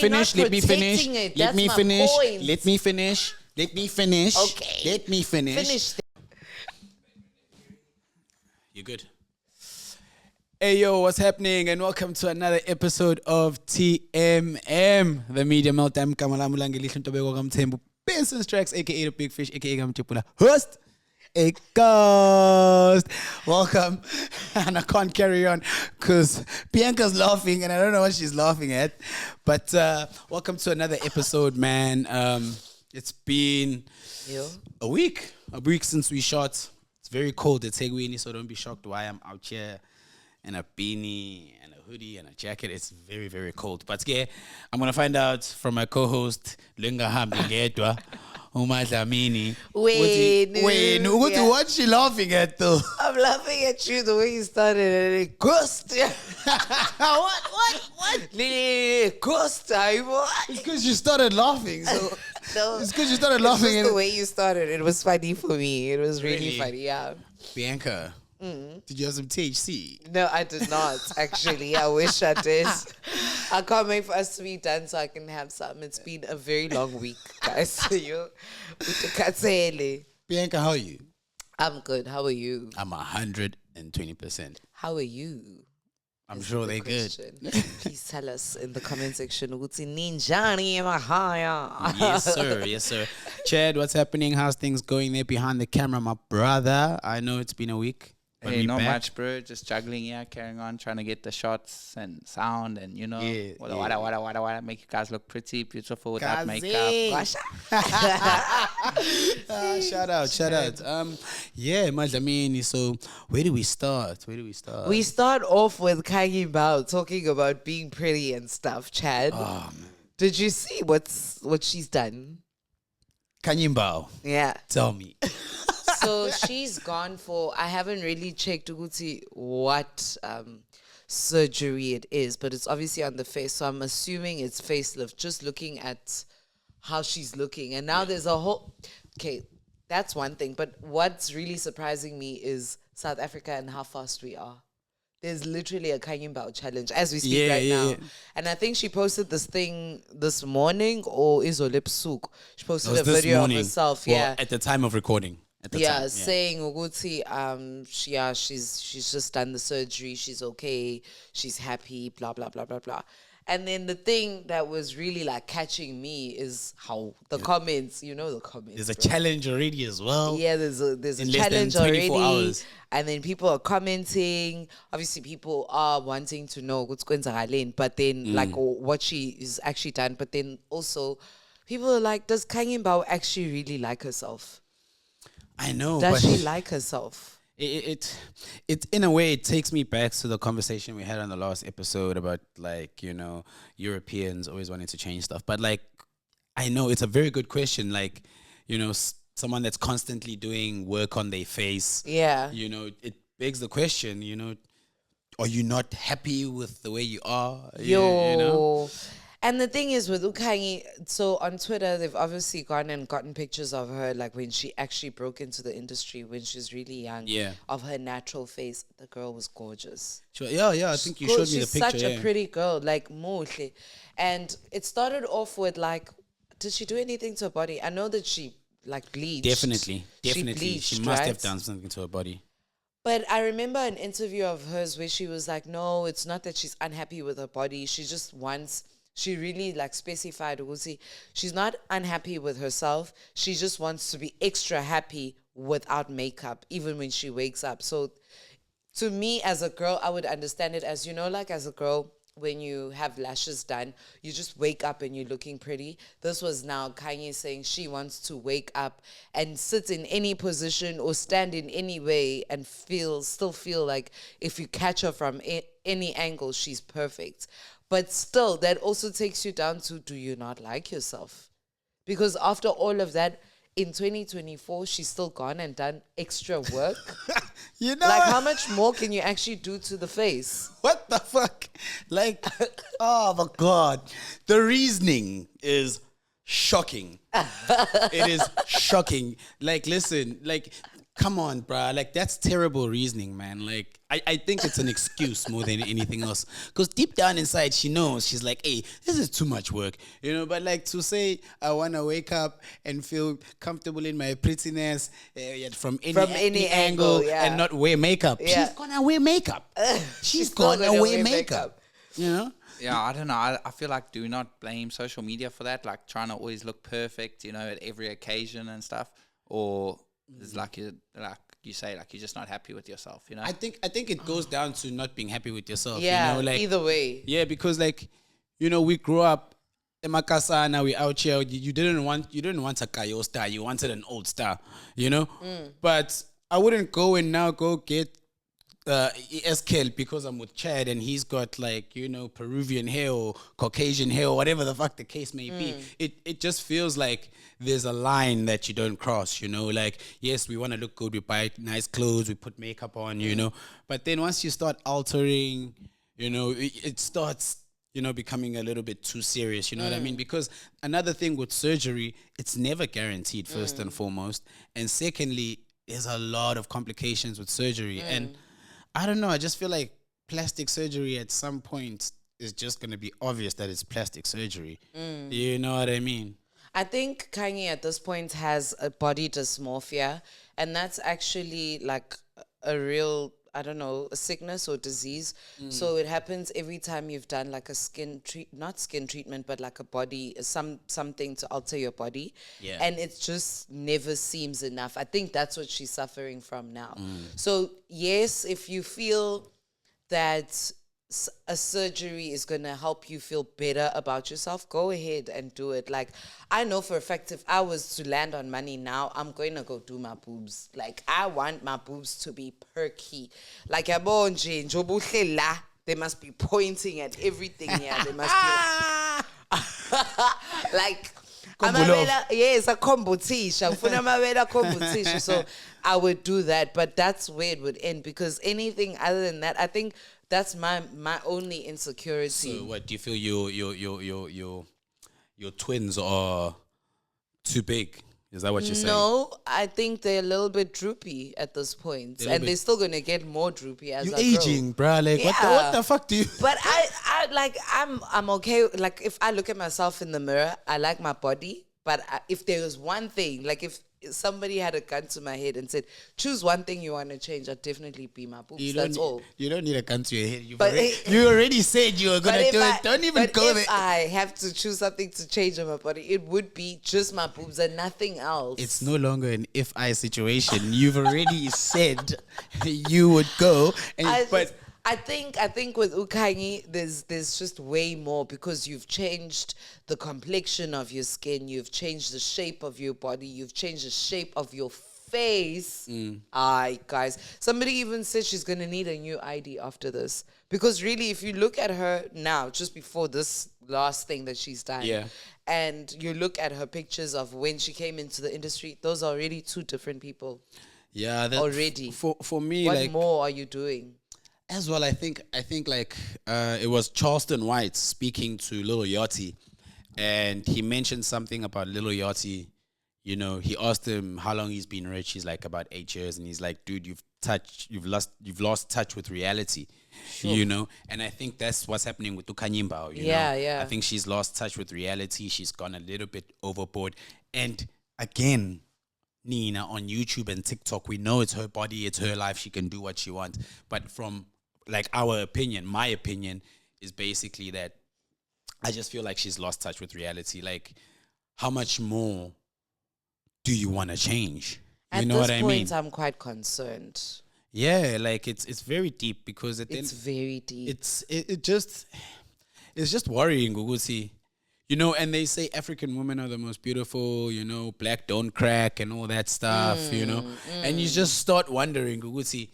finish. Let me finish. It. Let me That's finish. my point. Let me finish. Let me finish. Okay. Let me finish. Finish. You good? Hey yo, what's happening? And welcome to another episode of TMM, the Media Meltdown. Benson, Straxx, aka the Big Fish, aka Gamtipula, host, a ghost. Welcome, and I can't carry on because Bianca's laughing, and I don't know what she's laughing at. But welcome to another episode, man. It's been a week since we shot. It's very cold at Segwini, so don't be shocked why I'm out here in a beanie and a hoodie and a jacket. It's very, very cold. But yeah, I'm gonna find out from my co-host Lunga Hambingedwa, Dlamini. Wait, what's she laughing at though? I'm laughing at you the way you started. And ghost. What? Ghost. It's because you started laughing. So No, it's because you started laughing. just the way you started. It was funny for me. It was really funny. Yeah. Bianca, did you have some THC? No, I did not, actually. I wish I did. I can't wait for us to be done so I can have some. It's been a very long week, guys. Bianca, how are you? I'm good. How are you? I'm 120%. How are you? I'm sure they're good. Please tell us in the comment section. Ninjani Mahaya. Yes, sir. Chad, what's happening? How's things going there behind the camera, my brother? I know it's been a week. Hey, not much, bro. Just juggling, carrying on, trying to get the shots and sound and, what, make you guys look pretty, beautiful without makeup. Shout out. Dlamini. So where do we start? We start off with Khanyi Mbau talking about being pretty and stuff, Chad. Oh, man. Did you see what she's done? Khanyi Mbau. Yeah. Tell me. So she's gone for, I haven't really checked what surgery it is, but it's obviously on the face. So I'm assuming it's facelift, just looking at how she's looking. And now there's a whole, that's one thing. But what's really surprising me is South Africa and how fast we are. There's literally a Khanyi Mbau challenge as we speak now. Yeah. And I think she posted this thing this morning or Izolip Souk. She posted a video of herself. At the time of recording. Saying Uguti, she's just done the surgery, she's okay, she's happy, blah blah blah blah blah. And then the thing that was really like catching me is how the comments, the comments. There's a challenge already as well. Yeah, there's a challenge already. Hours. And then people are commenting. Obviously, people are wanting to know what's going on, but then like what she is actually done. But then also, people are like, does Khanyi Mbau actually really like herself? I know. Does she like herself? It in a way, it takes me back to the conversation we had on the last episode about Europeans always wanting to change stuff. But I know it's a very good question. Someone that's constantly doing work on their face. Yeah. It begs the question, are you not happy with the way you are? And the thing is with Khanyi, so on Twitter, they've obviously gone and gotten pictures of her, like when she actually broke into the industry when she was really young. Yeah. Of her natural face. The girl was gorgeous. Sure. Yeah. I think you showed me the picture. She's such a pretty girl, Moshe. And it started off with did she do anything to her body? I know that she bleached. Definitely. She must have done something to her body. But I remember an interview of hers where she was like, no, it's not that she's unhappy with her body. She just wants... She really specified, she's not unhappy with herself. She just wants to be extra happy without makeup, even when she wakes up. So to me as a girl, I would understand it as, as a girl, when you have lashes done, you just wake up and you're looking pretty. This was now Khanyi saying she wants to wake up and sit in any position or stand in any way and still feel like if you catch her from any angle, she's perfect. But still, that also takes you down to, do you not like yourself? Because after all of that, in 2024, she's still gone and done extra work. How much more can you actually do to the face? What the fuck? Oh my God. The reasoning is shocking. It is shocking. Listen, come on, bruh. Like, that's terrible reasoning, man. Like, I think it's an excuse more than anything else. Because deep down inside, she knows. She's like, hey, this is too much work. You know, but like to say, I want to wake up and feel comfortable in my prettiness from any angle and not wear makeup. Yeah. She's going to wear makeup. She's going to wear makeup. You know? Yeah, I don't know. I feel like do not blame social media for that. Like trying to always look perfect, you know, at every occasion and stuff. Or it's like you say, like you're just not happy with yourself, you know? I think it goes down to not being happy with yourself. Yeah, you know? Like, either way. Yeah, because like, you know, we grew up in Makasa, now we out here. You didn't want a Kayo star, you wanted an old star, you know? But I wouldn't go and now go get ESKL because I'm with Chad and he's got like, you know, Peruvian hair or Caucasian hair or whatever the fuck the case may be. It just feels like there's a line that you don't cross, you know, like, yes, we want to look good, we buy nice clothes, we put makeup on, you know, but then once you start altering, you know, it starts, you know, becoming a little bit too serious, you know what I mean? Because another thing with surgery, it's never guaranteed, first and foremost, and secondly, there's a lot of complications with surgery, and I don't know, I just feel like plastic surgery at some point is just going to be obvious that it's plastic surgery. You know what I mean? I think Khanyi at this point has a body dysmorphia, and that's actually like a real, I don't know, a sickness or disease. So it happens every time you've done like a not skin treatment, but like a body, something to alter your body. Yeah. And it just never seems enough. I think that's what she's suffering from now. So yes, if you feel that a surgery is going to help you feel better about yourself, go ahead and do it. Like, I know for a fact if I was to land on money now, I'm going to go do my boobs. Like, I want my boobs to be perky. Like, they must be pointing at everything here. They must be like yes, a combo t-shirt. So I would do that, but that's where it would end, because anything other than that, I think that's my only insecurity. So what, do you feel your twins are too big? Is that what you're saying? No, I think they're a little bit droopy at this point, and they're still gonna get more droopy as you're I aging, grow. bruh. Like, Yeah. what the fuck do you? But I like I'm okay. Like, if I look at myself in the mirror, I like my body. But if there was one thing, like if somebody had a gun to my head and said, choose one thing you want to change, I'd definitely be my boobs. That's all. You don't need a gun to your head. You But already said you were going to do it. Don't even go there. If I have to choose something to change on my body, it would be just my boobs and nothing else. It's no longer an if-I situation. You've already said you would go. I think with Khanyi, there's just way more, because you've changed the complexion of your skin, you've changed the shape of your body, you've changed the shape of your face. Aye, guys. Somebody even said she's gonna need a new ID after this, because really, if you look at her now, just before this last thing that she's done, and you look at her pictures of when she came into the industry, those are already two different people. Yeah, that already. For me, what like, more are you doing? as well, I think like it was Charleston White speaking to Lil Yachty, and he mentioned something about Lil Yachty. You know, he asked him how long he's been rich. He's like, about 8 years, and he's like, dude, you've lost touch with reality. Sure. You know, and I think that's what's happening with Khanyi Mbau. You know? I think she's lost touch with reality. She's gone a little bit overboard, and again, Nina, on YouTube and TikTok, we know it's her body, it's her life, she can do what she wants. But from like our opinion, my opinion is basically that I just feel like she's lost touch with reality. Like, how much more do you want to change? You know what I mean? At this point, I'm quite concerned. Yeah, like it's very deep, because it's very deep. It's just worrying, Gugusi. You know, and they say African women are the most beautiful, you know, black don't crack and all that stuff, you know. And you just start wondering, Gugusi,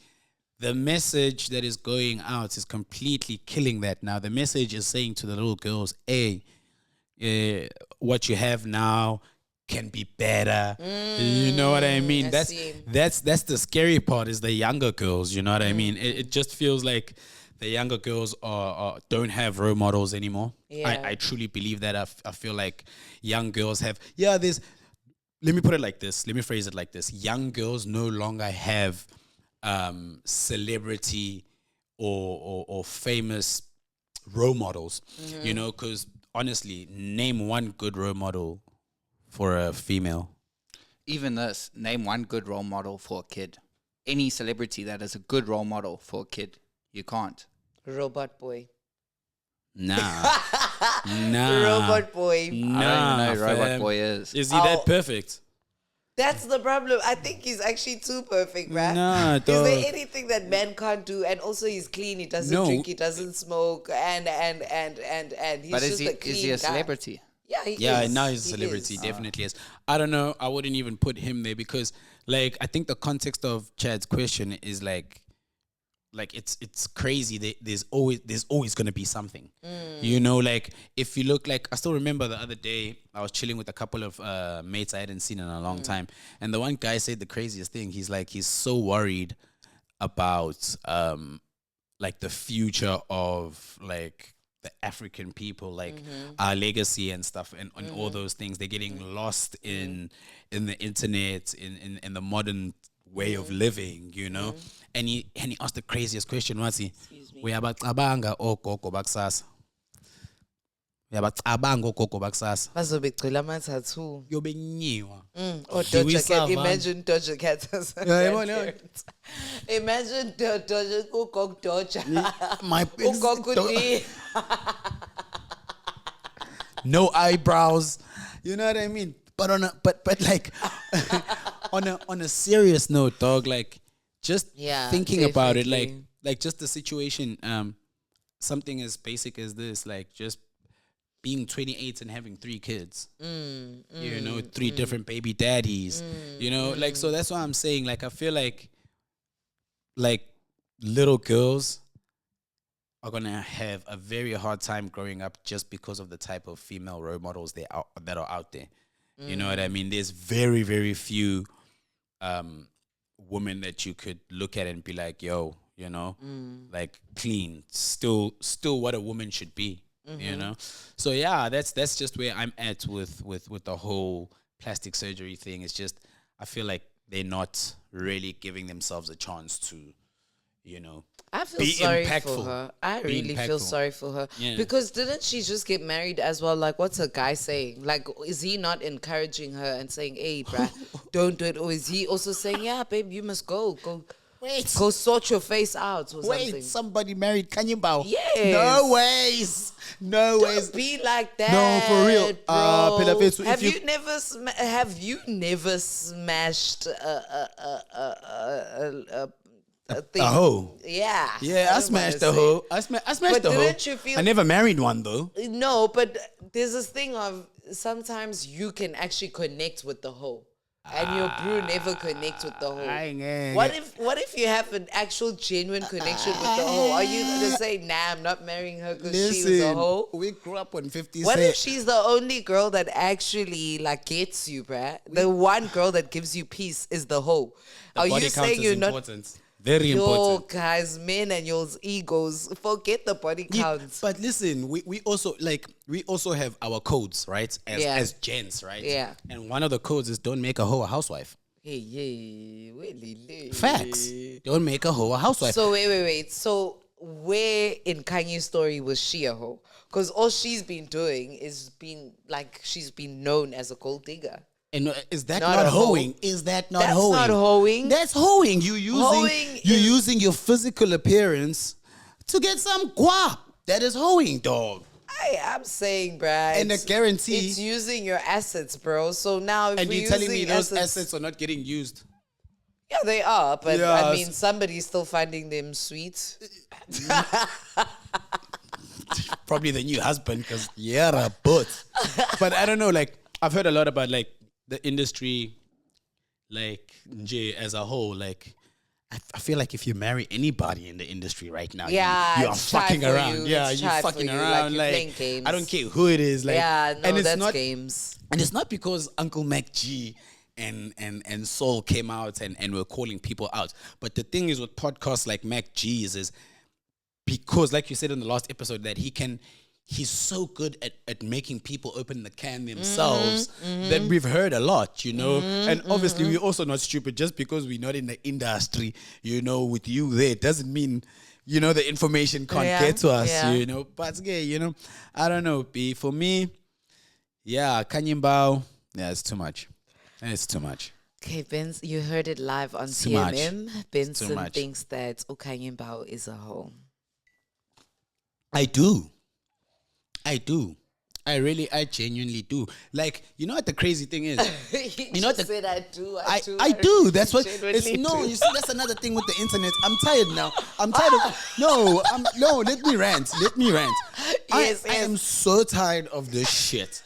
the message that is going out is completely killing that now. The message is saying to the little girls, hey, what you have now can be better. You know what I mean? That's the scary part, is the younger girls, you know what I mean? It just feels like the younger girls don't have role models anymore. I truly believe that. I feel like young girls have, there's let me put it like this. Let me phrase it like this. Young girls no longer have celebrity or famous role models, you know, because honestly, name one good role model for a female. Even this, name one good role model for a kid. Any celebrity that is a good role model for a kid, you can't. Robot boy. Nah. Nah. Robot boy. I don't even know who Robot fam. Boy is. Is he that perfect? That's the problem. I think he's actually too perfect, right? Nah, Is dog. there anything that man can't do? And also, he's clean. He doesn't No. drink. He doesn't smoke. And he's But just a clean is he a guy. celebrity? Yeah, he Yeah, is. now he's a He celebrity. is. Definitely is. I don't know. I wouldn't even put him there because, like, I think the context of Chad's question is like it's crazy. There's always gonna be something. You know, like if you look, like I still remember the other day I was chilling with a couple of mates I hadn't seen in a long time, and the one guy said the craziest thing. He's like, he's so worried about like the future of like the African people, like our legacy and stuff, and all those things. They're getting lost in the internet, in the modern way of living, you know. And he asked the craziest question. What's he? Uyabacabanga ogogo bakusasa. Uyabacabanga ogogo bakusasa. Bazobegcila ama-tattoo. Yobenyiwa. Or Did we Doja Cat. survive? Imagine Doja Cat as a Yeah, grandparent. Imagine Doja Ukok Doja. My Ukok Kuti. no eyebrows. You know what I mean? But but like on a serious note, dog, like just Yeah, thinking about it, definitely. like just the situation, something as basic as this, like just being 28 and having 3 kids, you know, 3 different baby daddies, you know, like, so that's why I'm saying, like, I feel like little girls are gonna have a very hard time growing up just because of the type of female role models that are out there. You know what I mean? There's very, very few women that you could look at and be like, yo, you know, like clean, still what a woman should be, you know? So yeah, that's just where I'm at with the whole plastic surgery thing. It's just, I feel like they're not really giving themselves a chance to, you know, I feel be sorry impactful. for her. I Be really feel impactful. sorry for her. Yeah. Because didn't she just get married as well? Like, what's her guy saying? Like, is he not encouraging her and saying, hey, bruh, don't do it? Or is he also saying, yeah, babe, you must go sort your face out or something? Somebody married Khanyi Mbau. Yes. No ways. Don't be like that. No, for real. Bro. Phela Fethu, if Have you- you never smashed a thing? A hoe. Yeah. Yeah, I don't smashed wanna the say. hoe. I smashed But the hoe. didn't you feel- I never married one though. No, but there's this thing of sometimes you can actually connect with the hoe. And your brew never connects with the hoe. What if you have an actual genuine connection with the hoe? Are you gonna say, nah, I'm not marrying her because she was a hoe? we grew up on 50 What Cent. if she's the only girl that actually like gets you, bruh? The one girl that gives you peace is the hoe. Are Body you count saying is you're not? important. Very Yo, important. guys, men and your egos, forget the body Yeah, count. but listen, we also have our codes, right? Yeah. As gents, right? Yeah. And one of the codes is don't make a hoe a housewife. Hey, really? Facts. Don't make a hoe a housewife. So wait. So where in Kanye's story was she a hoe? Because all she's been doing is she's been known as a gold digger. And is that Not not a hoe. hoeing? Is that not That's hoeing? not hoeing. That's hoeing. You're Hoeing is- using your physical appearance to get some guap. That is hoeing, dog. I'm saying, bruh. And I guarantee- it's using your assets, bro. So now if And we're you're telling me using those assets are not getting used. Yeah, they are, but Yeah, I mean, somebody's still finding them sweet. Probably the new husband, because you're a butt. But I don't know, like, I've heard a lot about, like, the industry, like, nje as a whole. Like, I feel like if you marry anybody in the industry right now, Yeah, you are it's tried fucking for around. you. Yeah, It's you're tried for fucking you, like around. you're Like, playing games. I don't care who it is. Like, Yeah, no, and it's that's not, games. And it's not because Uncle Mac G and Soul came out and were calling people out. But the thing is with podcasts like Mac G's is because, like you said in the last episode, that he can he's so good at making people open the can themselves that we've heard a lot, and obviously we're also not stupid. Just because we're not in the industry, with you there doesn't mean the information can't get to us, but yeah, I don't know, B, for me, yeah, Khanyi Mbau, yeah, it's too much. It's too much. Okay, Benson, you heard it live on Too much. TMM. Benson thinks that Khanyi Mbau is a hoe. I do. I genuinely do. Like, you know what the crazy thing is? You know what said I do. I do. That's what it's genuinely no, do. you see, that's another thing with the internet. I'm tired now. I'm tired of let me rant. Yes, I am so tired of this shit.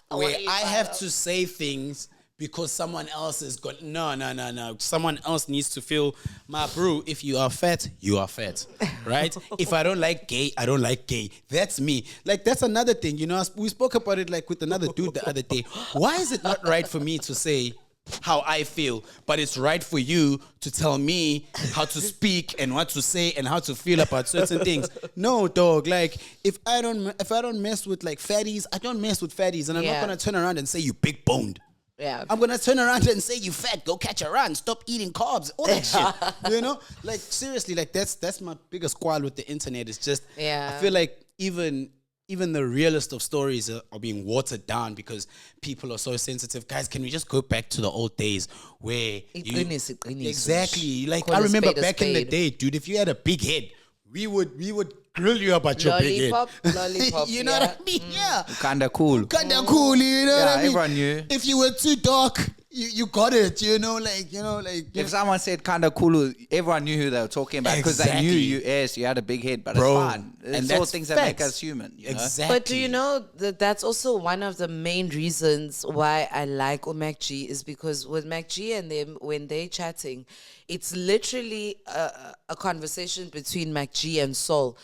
Where What you I tired have of? to say things because someone else is got no. Someone else needs to feel my bro. If you are fat, you are fat, right? If I don't like gay, I don't like gay. That's me. Like that's another thing. We spoke about it like with another dude the other day. Why is it not right for me to say how I feel, but it's right for you to tell me how to speak and what to say and how to feel about certain things? No, dog. Like if I don't mess with like fatties, I don't mess with fatties, and I'm not gonna turn around and say you big boned. Yeah. I'm gonna turn around and say you fat, go catch a run, stop eating carbs, all that shit. Like seriously, like that's my biggest quarrel with the internet. It's just I feel like even the realest of stories are being watered down because people are so sensitive. Guys, can we just go back to the old days where exactly, like I remember back in the day, dude, if you had a big head, we would grill you about your big head. Lollipop, you know what I mean? Yeah. Kinda cool. Kinda cool, you know what I mean? Everyone knew. If you were too dark, you got it, If someone said kinda cool, everyone knew who they were talking about because they knew you had a big head, but Bro, it's fine. and It's all that's things that make facts. us human. Exactly. But do you know that that's also one of the main reasons why I like Mac G is because with Mac G and them, when they're chatting, it's literally a conversation between Mac G and Soul,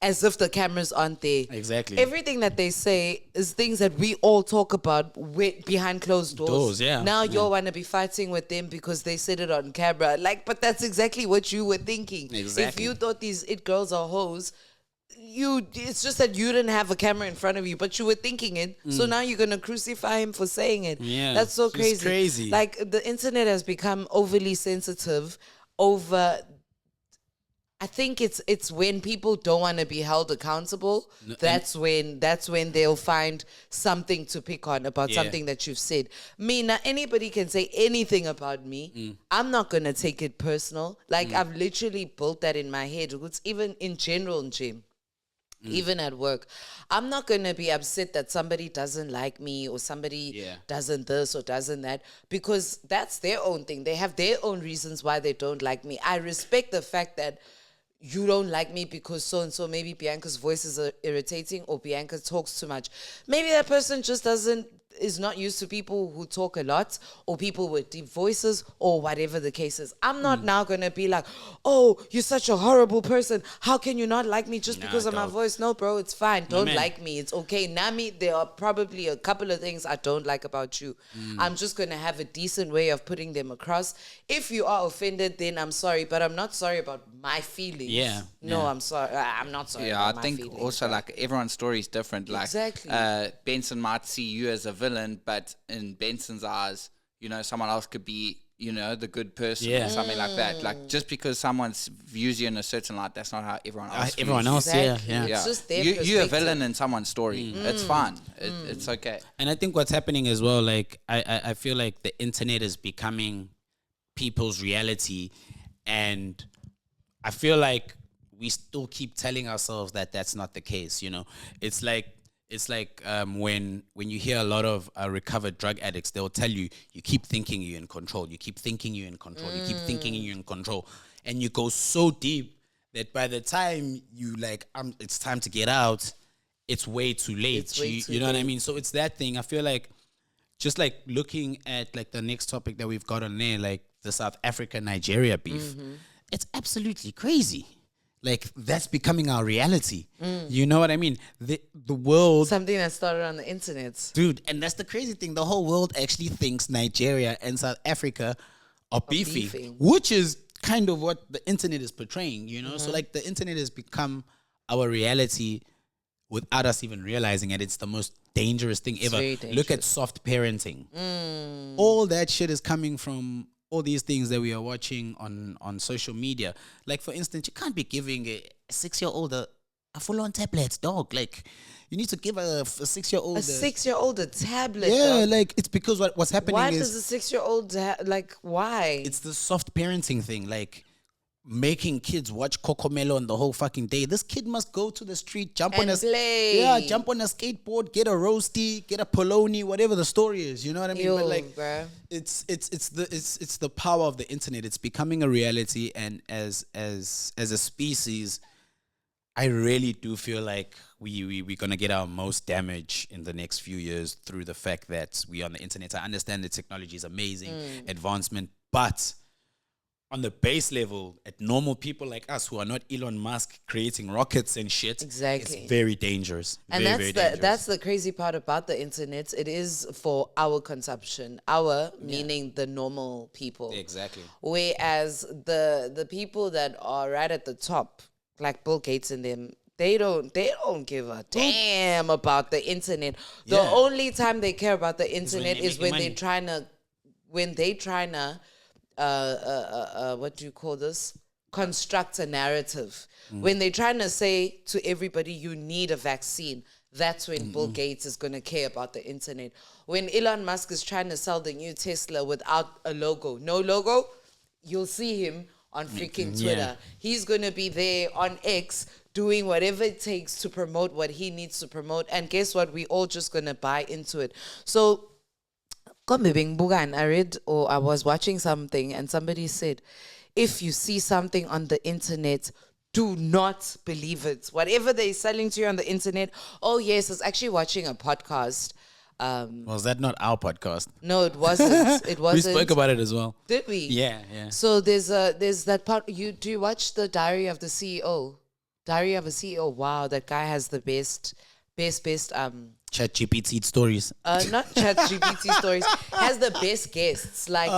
as if the cameras aren't there. Exactly. Everything that they say is things that we all talk about behind closed doors. Now you want to be fighting with them because they said it on camera. Like, but that's exactly what you were thinking. Exactly. If you thought these it girls are hoes, it's just that you didn't have a camera in front of you, but you were thinking it. So now you're gonna crucify him for saying it. Yeah, That's so it's crazy. crazy. Like the internet has become overly sensitive over. I think it's when people don't want to be held accountable. That's when they'll find something to pick on about something that you've said. Me, now anybody can say anything about me. I'm not gonna take it personal. Like I've literally built that in my head. It's even in general, Jim. Even at work, I'm not going to be upset that somebody doesn't like me or somebody doesn't this or doesn't that, because that's their own thing. They have their own reasons why they don't like me. I respect the fact that you don't like me because so-and-so, maybe Bianca's voice is irritating or Bianca talks too much. Maybe that person just is not used to people who talk a lot or people with deep voices or whatever the case is. I'm not now going to be like, oh, you're such a horrible person. How can you not like me just because of my voice? No, bro, it's fine. Don't like me. It's okay. Nami, there are probably a couple of things I don't like about you. I'm just going to have a decent way of putting them across. If you are offended, then I'm sorry, but I'm not sorry about my feelings. Yeah. No, I'm sorry. I'm not sorry Yeah, about I my think feelings. also like everyone's story is different. Like Exactly. Benson might see you as a villain, but in Benson's eyes, someone else could be, the good person or something like that. Like just because someone views you in a certain light, that's not how everyone else. Everyone views else, Exactly. yeah. It's just their You're a perspective. villain in someone's story. It's fine. It's okay. And I think what's happening as well, like I feel like the internet is becoming people's reality, and I feel like we still keep telling ourselves that that's not the case. It's like when you hear a lot of recovered drug addicts, they'll tell you keep thinking you're in control, you keep thinking you're in control, you keep thinking you're in control, and you go so deep that by the time you it's time to get out, it's way too late. It's way too you know what I late. mean? So it's that thing. I feel like just like looking at like the next topic that we've got on there, like the South Africa Nigeria beef, it's absolutely crazy. Like that's becoming our reality. You know what I mean? The world, Something that started on the internet. dude, and that's the crazy thing. The whole world actually thinks Nigeria and South Africa are beefing, beefing. which is kind of what the internet is portraying. So like the internet has become our reality without us even realizing it. It's the most dangerous thing ever. very Look at dangerous. soft parenting. All that shit is coming from all these things that we are watching on social media. Like, for instance, you can't be giving a 6-year-old a full-on tablet, dog. Like, you need to give a 6-year-old A 6-year-old a tablet. yeah, dog. like, it's because what's happening Why is does a 6-year-old like? Why? it's the soft parenting thing, like making kids watch Cocomello on the whole fucking day. This kid must go to the street, jump on And a play. jump on a skateboard, get a roasty, get a polony, whatever the story is. You know what I mean? Yo, But like, bruh. it's the power of the internet. It's becoming a reality, and as a species, I really do feel like we're gonna get our most damage in the next few years through the fact that we're on the internet. I understand the technology is amazing, advancement, but on the base level, at normal people like us who are not Elon Musk creating rockets and shit, Exactly. it's very dangerous. And very that's the crazy part about the internet. It is for our consumption, meaning the normal people. Exactly. Whereas the people that are right at the top, like Bill Gates and them, they don't give a damn about the internet. The Yeah. only time they care about the internet they're is when making they're trying to what do you call this? Construct a narrative. When they're trying to say to everybody, you need a vaccine, that's when Bill Gates is going to care about the internet. When Elon Musk is trying to sell the new Tesla without a logo, no logo, you'll see him on freaking Twitter. He's going to be there on X doing whatever it takes to promote what he needs to promote. And guess what? We all just going to buy into it. So, I read or I was watching something and somebody said, if you see something on the internet, do not believe it. Whatever they're selling to you on the internet. Oh yes, I was actually watching a podcast. Was that not our podcast? No, it wasn't. It wasn't. We spoke about it as well. Did we? Yeah. So there's that part. Do you watch the Diary of the CEO? Diary of a CEO. Wow, that guy has the best ChatGPT stories. not ChatGPT stories, has the best guests. Like,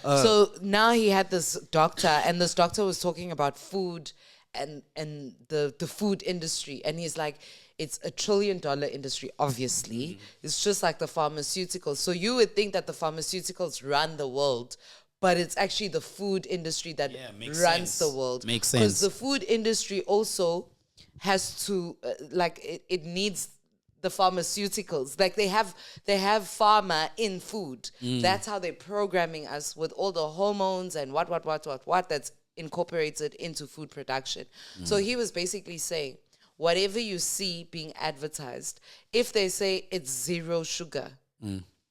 so now he had this doctor, and this doctor was talking about food and the food industry, and he's like, it's $1 trillion industry. Obviously, it's just like the pharmaceuticals. So you would think that the pharmaceuticals run the world, but it's actually the food industry that makes runs sense. the world. Makes Because sense. the food industry also has to it needs the pharmaceuticals. Like they have pharma in food. That's how they're programming us with all the hormones and what that's incorporated into food production. So he was basically saying, whatever you see being advertised, if they say it's 0 sugar,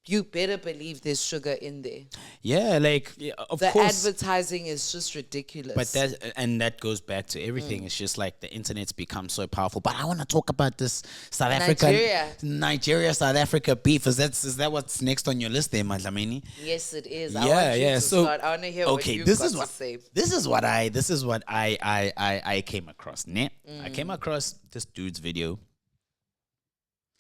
you better believe there's sugar in there. Yeah, like of The course. advertising is just ridiculous. But that goes back to everything. It's just like the internet's become so powerful. But I want to talk about this South Nigeria South Africa beef. Is that what's next on your list there, Dlamini? Yes, it is. Yeah, I want you yeah. to So start. I want to hear what you've this got is to what say. this is what I came across. I came across this dude's video.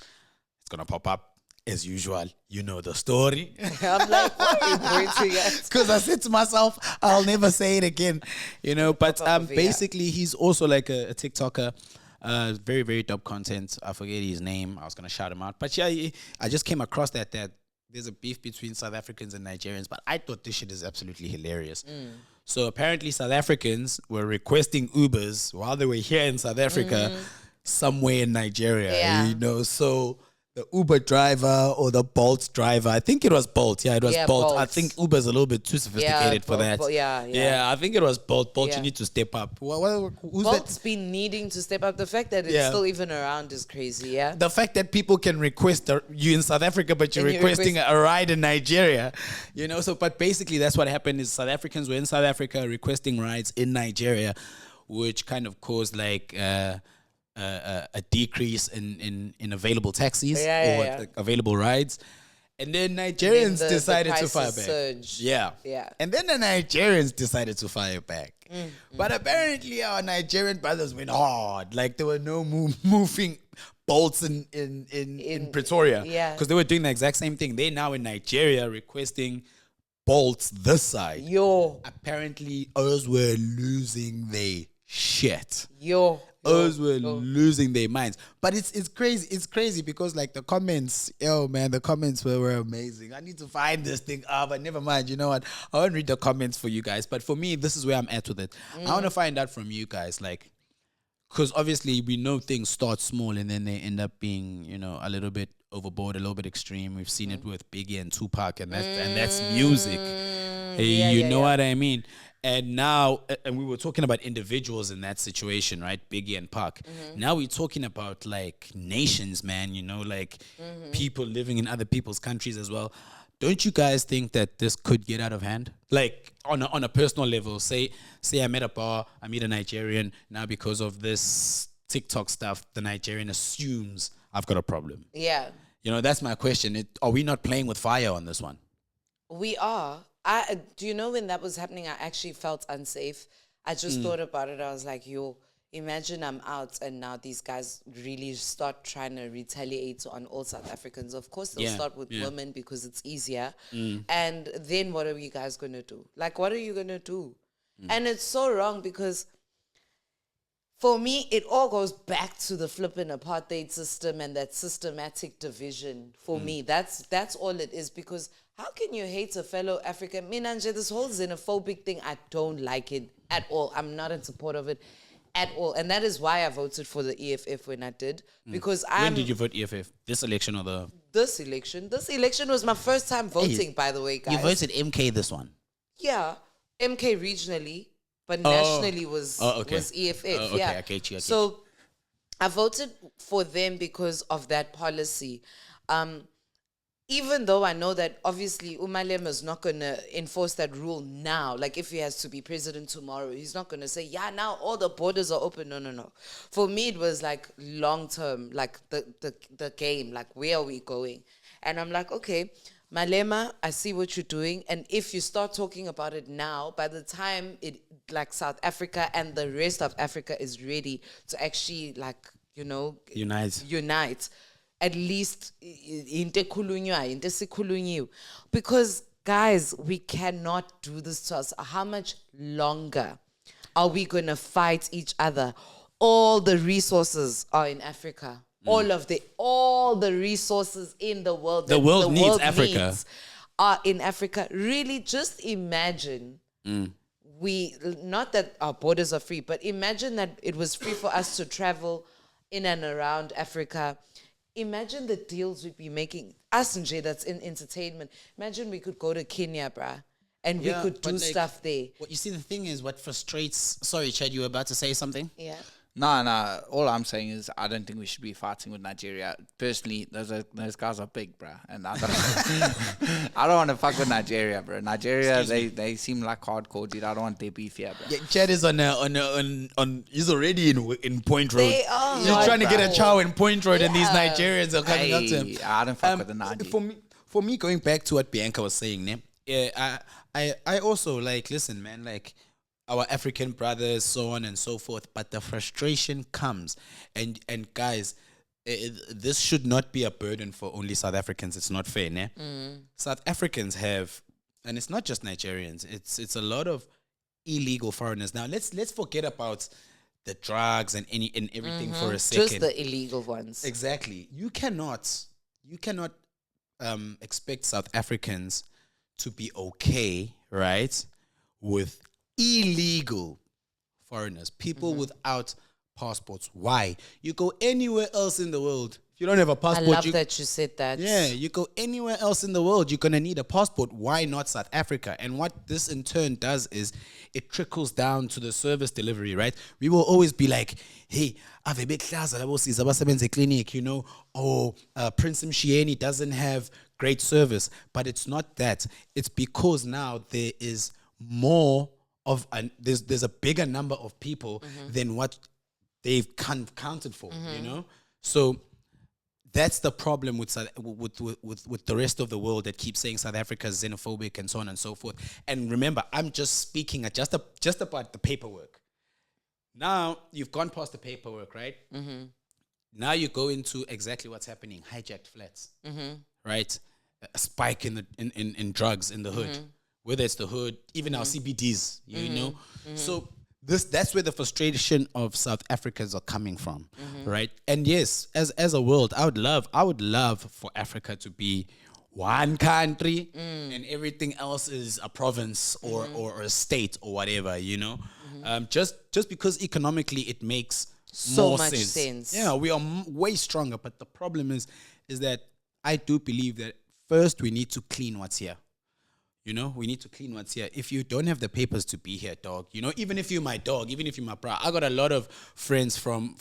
It's gonna pop up. As usual, you know the story. I'm like, what are you pointing at? Because I said to myself, I'll never say it again, you know. But Probably, basically, he's also like a TikToker. Very, very dope content. I forget his name. I was gonna shout him out. But yeah, I just came across that there's a beef between South Africans and Nigerians. But I thought this shit is absolutely hilarious. So apparently, South Africans were requesting Ubers while they were here in South Africa, somewhere in Nigeria. Yeah. You know, so. The Uber driver or the Bolt driver. I think it was Bolt. Yeah, it was Bolt. Bolt. I think Uber's a little bit too sophisticated for that. Yeah. I think it was Bolt. Bolt, Yeah. you need to step up. Who's Bolt's that? been needing to step up. The fact that it's still even around is crazy, yeah? The fact that people can request you in South Africa, but you're And you requesting a ride in Nigeria. You know, so, but basically that's what happened is South Africans were in South Africa requesting rides in Nigeria, which kind of caused like... a decrease in available taxis or available rides. And then Nigerians decided to fire back. Surged. Yeah. And then the Nigerians decided to fire back. But apparently our Nigerian brothers went hard. Like there were no moving bolts in Pretoria. Yeah. Because they were doing the exact same thing. They're now in Nigeria requesting bolts this side. Yo. Apparently ours were losing their shit. Us were losing their minds. But it's crazy. It's crazy because like the comments, the comments were amazing. I need to find this thing but never mind. You know what? I won't read the comments for you guys. But for me, this is where I'm at with it. I want to find out from you guys, like, because obviously we know things start small and then they end up being, a little bit overboard, a little bit extreme. We've seen it with Biggie and Tupac, and that's music. You know what I mean? And now, and we were talking about individuals in that situation, right? Biggie and Pac. Now we're talking about like nations, man, people living in other people's countries as well. Don't you guys think that this could get out of hand? Like on a personal level, say I'm at a bar, I meet a Nigerian. Now because of this TikTok stuff, the Nigerian assumes I've got a problem. Yeah. That's my question. Are we not playing with fire on this one? We are. Do you know when that was happening, I actually felt unsafe. I just thought about it. I was like, imagine I'm out and now these guys really start trying to retaliate on all South Africans. Of course, they'll start with women because it's easier. And then what are you guys going to do? Like, what are you going to do? And it's so wrong because for me, it all goes back to the flipping apartheid system and that systematic division. For me, that's all it is. Because how can you hate a fellow African? Minanje, this whole xenophobic thing, I don't like it at all. I'm not in support of it at all. And that is why I voted for the EFF when I did. Because When did you vote EFF? This election or the... This election. This election was my first time voting, by the way, guys. You voted MK this one? Yeah. MK regionally, but nationally was EFF. Okay, I get you. So I voted for them because of that policy. Even though I know that obviously Umalem is not going to enforce that rule now. Like if he has to be president tomorrow, he's not going to say, now all the borders are open. No. For me, it was like long term, like the game, like where are we going? And I'm like, okay, Malema, I see what you're doing. And if you start talking about it now, by the time like South Africa and the rest of Africa is ready to actually unite. At least because guys, we cannot do this to us. How much longer are we going to fight each other? All the resources are in Africa. All the resources in the world. The world needs Africa. Are in Africa. Really, just imagine not that our borders are free, but imagine that it was free for us to travel in and around Africa. Imagine the deals we'd be making. Us and Jay, that's in entertainment. Imagine we could go to Kenya, bruh, and we could do stuff there. What you see, the thing is, what frustrates... Sorry, Chad, you were about to say something? Yeah. No. All I'm saying is I don't think we should be fighting with Nigeria. Personally, those guys are big, bruh. And I don't want to fuck with Nigeria, bro. Nigeria, they seem like hardcore, dude. I don't want their beef here, bro. Yeah, Chad is on he's already in Point Road. They are. He's trying to get a chow in Point Road, and these Nigerians are coming up to him. I don't fuck with the Nigeria. For me, going back to what Bianca was saying, I also listen, man, our African brothers, so on and so forth, but the frustration comes, and guys, this should not be a burden for only South Africans. It's not fair, ne? South Africans have, and it's not just Nigerians. It's a lot of illegal foreigners. Now let's forget about the drugs and everything for a second. Just the illegal ones. Exactly. You cannot expect South Africans to be okay, right, with illegal foreigners, people without passports. Why? You go anywhere else in the world, if you don't have a passport. I love that you said that. Yeah, you go anywhere else in the world, you're going to need a passport. Why not South Africa? And what this in turn does is it trickles down to the service delivery, right? We will always be like, hey, I've a big class, clinic, Prince Mshieni doesn't have great service. But it's not that. It's because now there is more of there's a bigger number of people than what they've counted for, So that's the problem with the rest of the world that keeps saying South Africa is xenophobic and so on and so forth. And remember, I'm just speaking just about the paperwork. Now you've gone past the paperwork, right? Now you go into exactly what's happening: hijacked flats, right? A spike in drugs in the hood. Whether it's the hood, even our CBDs, you know. So that's where the frustration of South Africans are coming from, right? And yes, as a world, I would love for Africa to be one country and everything else is a province or a state or whatever, you know. Just because economically it makes So more much sense. sense. Yeah, we are way stronger, but the problem is that I do believe that first we need to clean what's here. You know, we need to clean what's here. If you don't have the papers to be here, dog, you know, even if you're my dog, even if you're my bro, I got a lot of friends from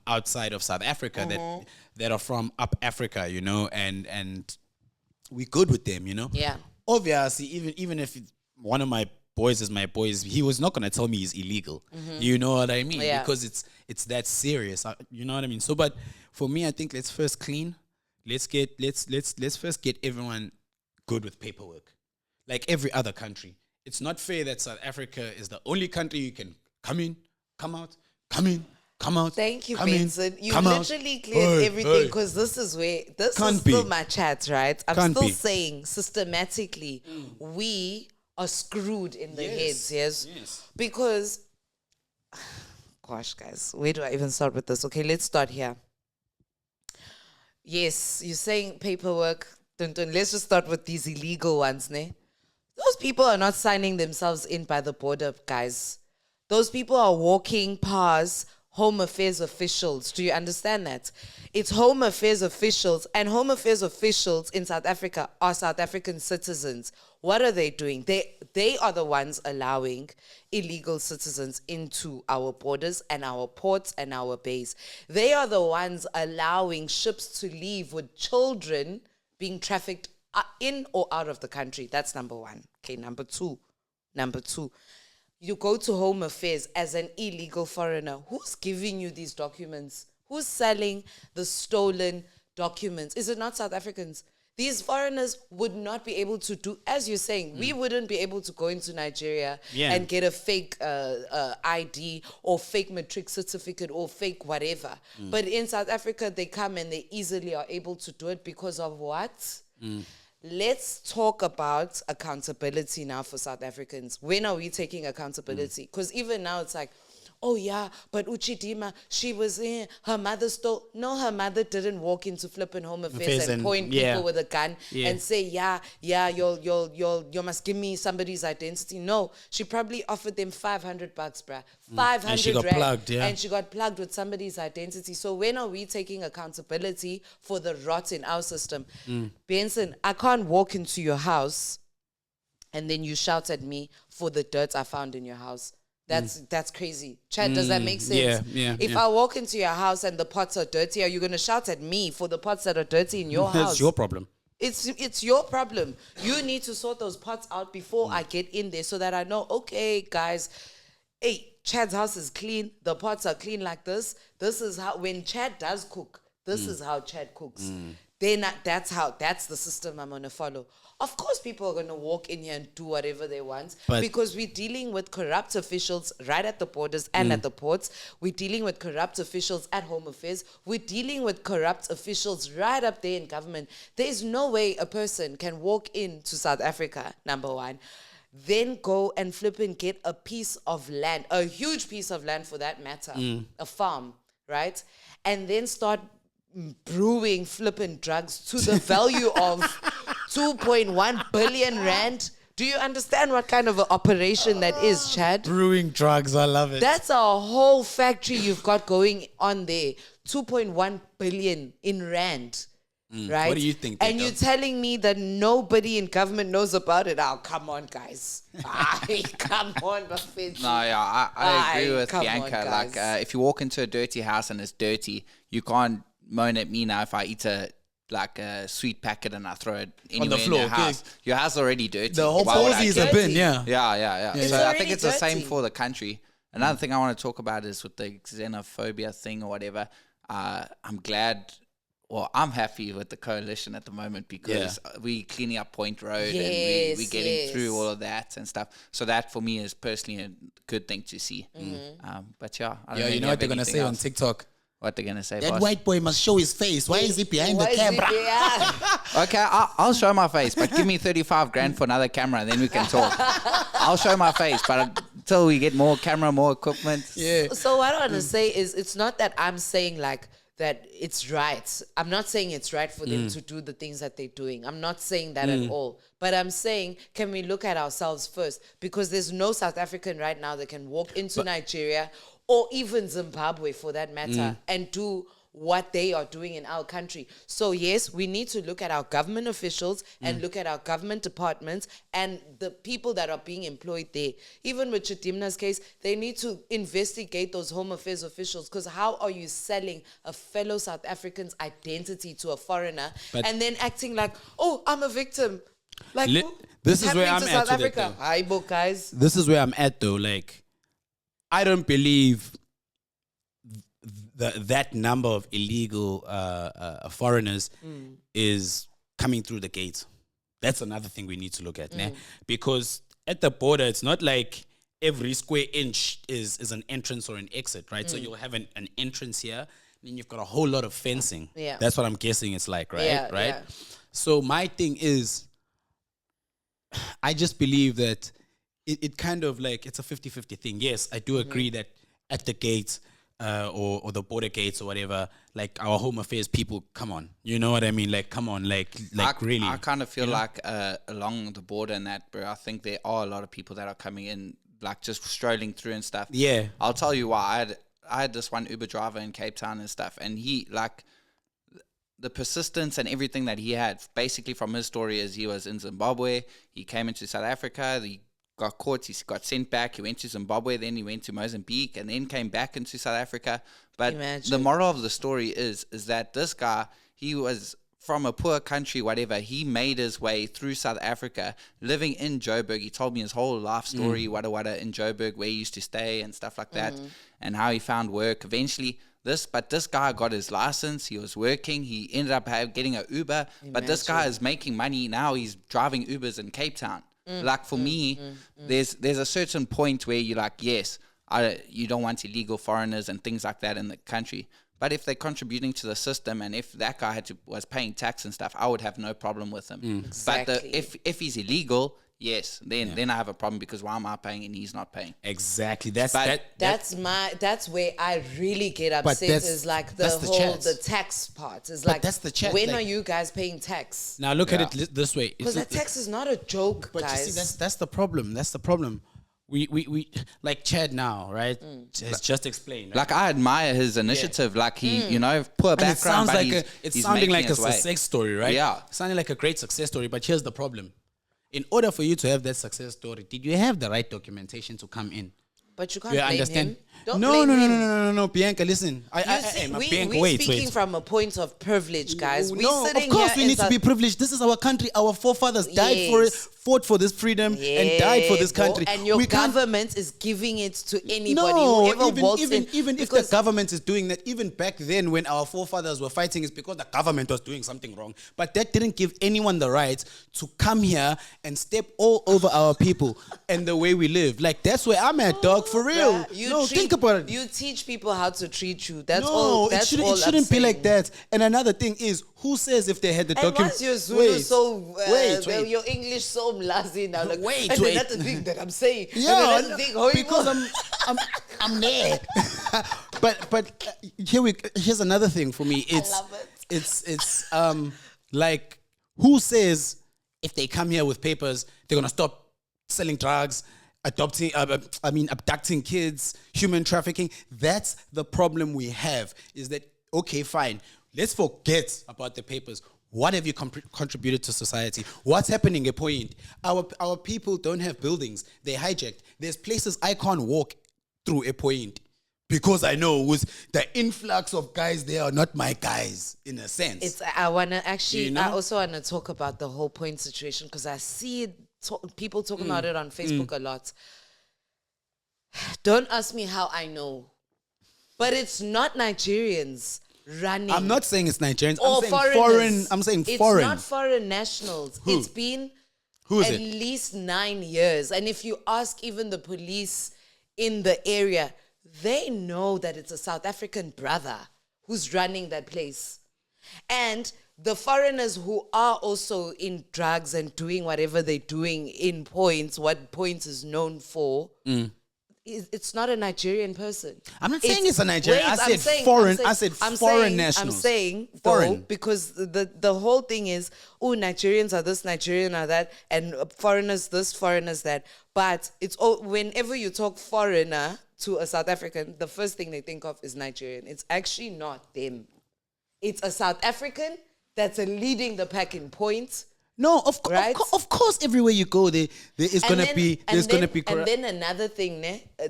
outside of South Africa that are from up Africa, you know, and we good with them, you know. Yeah. Obviously, even if one of my boys is my boys, he was not gonna tell me he's illegal. You know what I mean? Yeah. Because it's that serious. You know what I mean? So, but for me, I think let's first clean. Let's first get everyone good with paperwork, like every other country. It's not fair that South Africa is the only country you can come in, come out, come in, come out. Thank you, come in, Benson. You come out. literally cleared Hey, everything hey. because this is Can't still be. my chat, right? I'm Can't still be. saying systematically we are screwed in the heads, yes? Because, gosh, guys, where do I even start with this? Okay, let's start here. Yes, you're saying paperwork. Let's just start with these illegal ones, ne? Those people are not signing themselves in by the border, guys. Those people are walking past Home Affairs officials. Do you understand that? It's Home Affairs officials, and Home Affairs officials in South Africa are South African citizens. What are they doing? They are the ones allowing illegal citizens into our borders and our ports and our bays. They are the ones allowing ships to leave with children being trafficked in or out of the country. That's number one. Okay, number two. You go to Home Affairs as an illegal foreigner. Who's giving you these documents? Who's selling the stolen documents? Is it not South Africans? These foreigners would not be able to do, as you're saying, we wouldn't be able to go into Nigeria and get a fake ID or fake matric certificate or fake whatever. But in South Africa, they come and they easily are able to do it because of what? Let's talk about accountability now for South Africans. When are we taking accountability? Because even now it's like, oh yeah, but Uchidima, she was in, her mother stole. No, her mother didn't walk into flipping Home Affairs and point people with a gun and say, you must give me somebody's identity. No, she probably offered them $500, bruh. 500 And she got rand, plugged, and she got plugged with somebody's identity. So when are we taking accountability for the rot in our system? Benson, I can't walk into your house and then you shout at me for the dirt I found in your house. That's crazy. Chad, does that make sense? If I walk into your house and the pots are dirty, are you going to shout at me for the pots that are dirty in your house? That's your problem. It's your problem. You need to sort those pots out before I get in there so that I know, okay, guys, hey, Chad's house is clean. The pots are clean like this. This is how, when Chad does cook, this is how Chad cooks. That's the system I'm going to follow. Of course, people are going to walk in here and do whatever they want because we're dealing with corrupt officials right at the borders and at the ports. We're dealing with corrupt officials at Home Affairs. We're dealing with corrupt officials right up there in government. There's no way a person can walk into South Africa, number one, then go and flip and get a piece of land, a huge piece of land for that matter, a farm, right? And then start brewing flipping drugs to the value of 2.1 billion rand. Do you understand what kind of an operation that is, Chad? Brewing drugs, I love it. That's a whole factory you've got going on there. 2.1 billion in rand. Right? What do you think? And you're telling me that nobody in government knows about it? Oh, come on, guys. Come on, Buffett. No, yeah, I agree with come Bianca. on, guys. Like, if you walk into a dirty house and it's dirty, you can't moan at me now if I eat a sweet packet and I throw it anywhere the floor, in your house. Your house is already dirty. The whole Why would I posy is care? a bin, yeah. Yeah. It's So I already think it's the same dirty. for the country. Another thing I want to talk about is with the xenophobia thing or whatever. I'm glad. Well, I'm happy with the coalition at the moment because we cleaning up Point Road and we getting through all of that and stuff. So that for me is personally a good thing to see. But yeah, I don't know You know what they're gonna say on TikTok? What they're gonna say? That boss? white boy must show his face. Why is he behind the camera? Okay, I'll show my face, but give me 35 grand for another camera, and then we can talk. I'll show my face, but till we get more camera, more equipment. Yeah. So what I want to say is, it's not that I'm saying like that it's right. I'm not saying it's right for them to do the things that they're doing. I'm not saying that at all. But I'm saying, can we look at ourselves first? Because there's no South African right now that can walk into Nigeria or even Zimbabwe for that matter and do what they are doing in our country. So yes, we need to look at our government officials and look at our government departments and the people that are being employed there. Even with Chidimna's case, they need to investigate those Home Affairs officials, because how are you selling a fellow South African's identity to a foreigner and then acting like, oh, I'm a victim? Like, this is where I'm to at South with it, Africa. though. Hi, book guys. This is where I'm at, though. Like, I don't believe that number of illegal foreigners is coming through the gates. That's another thing we need to look at, né? Because at the border, it's not like every square inch is an entrance or an exit, right? So you'll have an entrance here, then you've got a whole lot of fencing. Yeah. That's what I'm guessing it's like, right? Yeah, right? yeah. So my thing is, I just believe that it kind of like, it's a 50-50 thing. Yes, I do agree that at the gates, or the border gates or whatever, like our Home Affairs people, come on, you know what I mean? Like, come on, like really. I kind of feel like along the border and that, bro, I think there are a lot of people that are coming in, like just strolling through and stuff. Yeah. I'll tell you why. I had this one Uber driver in Cape Town and stuff, and he, like, the persistence and everything that he had, basically from his story, is he was in Zimbabwe, he came into South Africa, he got caught, he got sent back, he went to Zimbabwe, then he went to Mozambique, and then came back into South Africa. But the moral of the story is that this guy, he was from a poor country, whatever, he made his way through South Africa, living in Joburg. He told me his whole life story, wada in Joburg, where he used to stay and stuff like that, and how he found work. Eventually, this guy got his license, he was working, he ended up getting an Uber, but this guy is making money now, he's driving Ubers in Cape Town. Like for me, there's a certain point where you're like, yes, you don't want illegal foreigners and things like that in the country. But if they're contributing to the system, and if that guy was paying tax and stuff, I would have no problem with him. Exactly. But if he's illegal, yes, then I have a problem, because why am I paying and he's not paying? Exactly. That's where I really get upset, is like the tax part. Is like, that's the chat. When like, are you guys paying tax? Now look at it this way. Because that tax is not a joke, but guys. you see, that's the problem. That's the problem. We like Chad now, right? Has just explained. Right? Like, I admire his initiative. Like, he, poor background, but it's sounding like a way. success story, right? Yeah. Sounding like a great success story, but here's the problem. In order for you to have that success story, did you have the right documentation to come in? But you can't blame him. No, Bianca, listen. We're speaking from a point of privilege, guys. Of course we need to be privileged. This is our country. Our forefathers died for it, fought for this freedom, and died for this country. And your government is giving it to anybody, whoever wants it. Even if the government is doing that, even back then when our forefathers were fighting, it's because the government was doing something wrong. But that didn't give anyone the right to come here and step all over our people and the way we live. Like, that's where I'm at, dog, for real. Think about it. You teach people how to treat you. That's all. It shouldn't be like that. And another thing is, who says if they had the document? And what's your Zulu your English so mlazy now? Like, wait. Another thing that I'm saying. Yeah, because I'm there. but here's another thing for me. I love it. It's like, who says if they come here with papers, they're gonna stop selling drugs, abducting kids, human trafficking? That's the problem we have, is that, okay, fine, let's forget about the papers. What have you contributed to society? What's happening at Point? Our people don't have buildings. They're hijacked. There's places I can't walk through a Point because I know with the influx of guys, they are not my guys, in a sense. I also want to talk about the whole Point situation, because I see people talking about it on Facebook a lot. Don't ask me how I know, but it's not Nigerians running. I'm not saying it's Nigerians. I'm saying it's foreign. It's not foreign nationals. Who? It's been Who is at it? least 9 years. And if you ask even the police in the area, they know that it's a South African brother who's running that place. And the foreigners who are also in drugs and doing whatever they're doing in Points, what Points is known for, it's not a Nigerian person. I'm not saying it's a Nigerian. I said foreign. I said foreign nationals. I'm saying foreign though, because the whole thing is, Nigerians are this, Nigerian are that, and foreigners this, foreigners that. But it's all, whenever you talk foreigner to a South African, the first thing they think of is Nigerian. It's actually not them. It's a South African that's leading the pack in points. No, of course, everywhere you go, there is gonna be. And then another thing,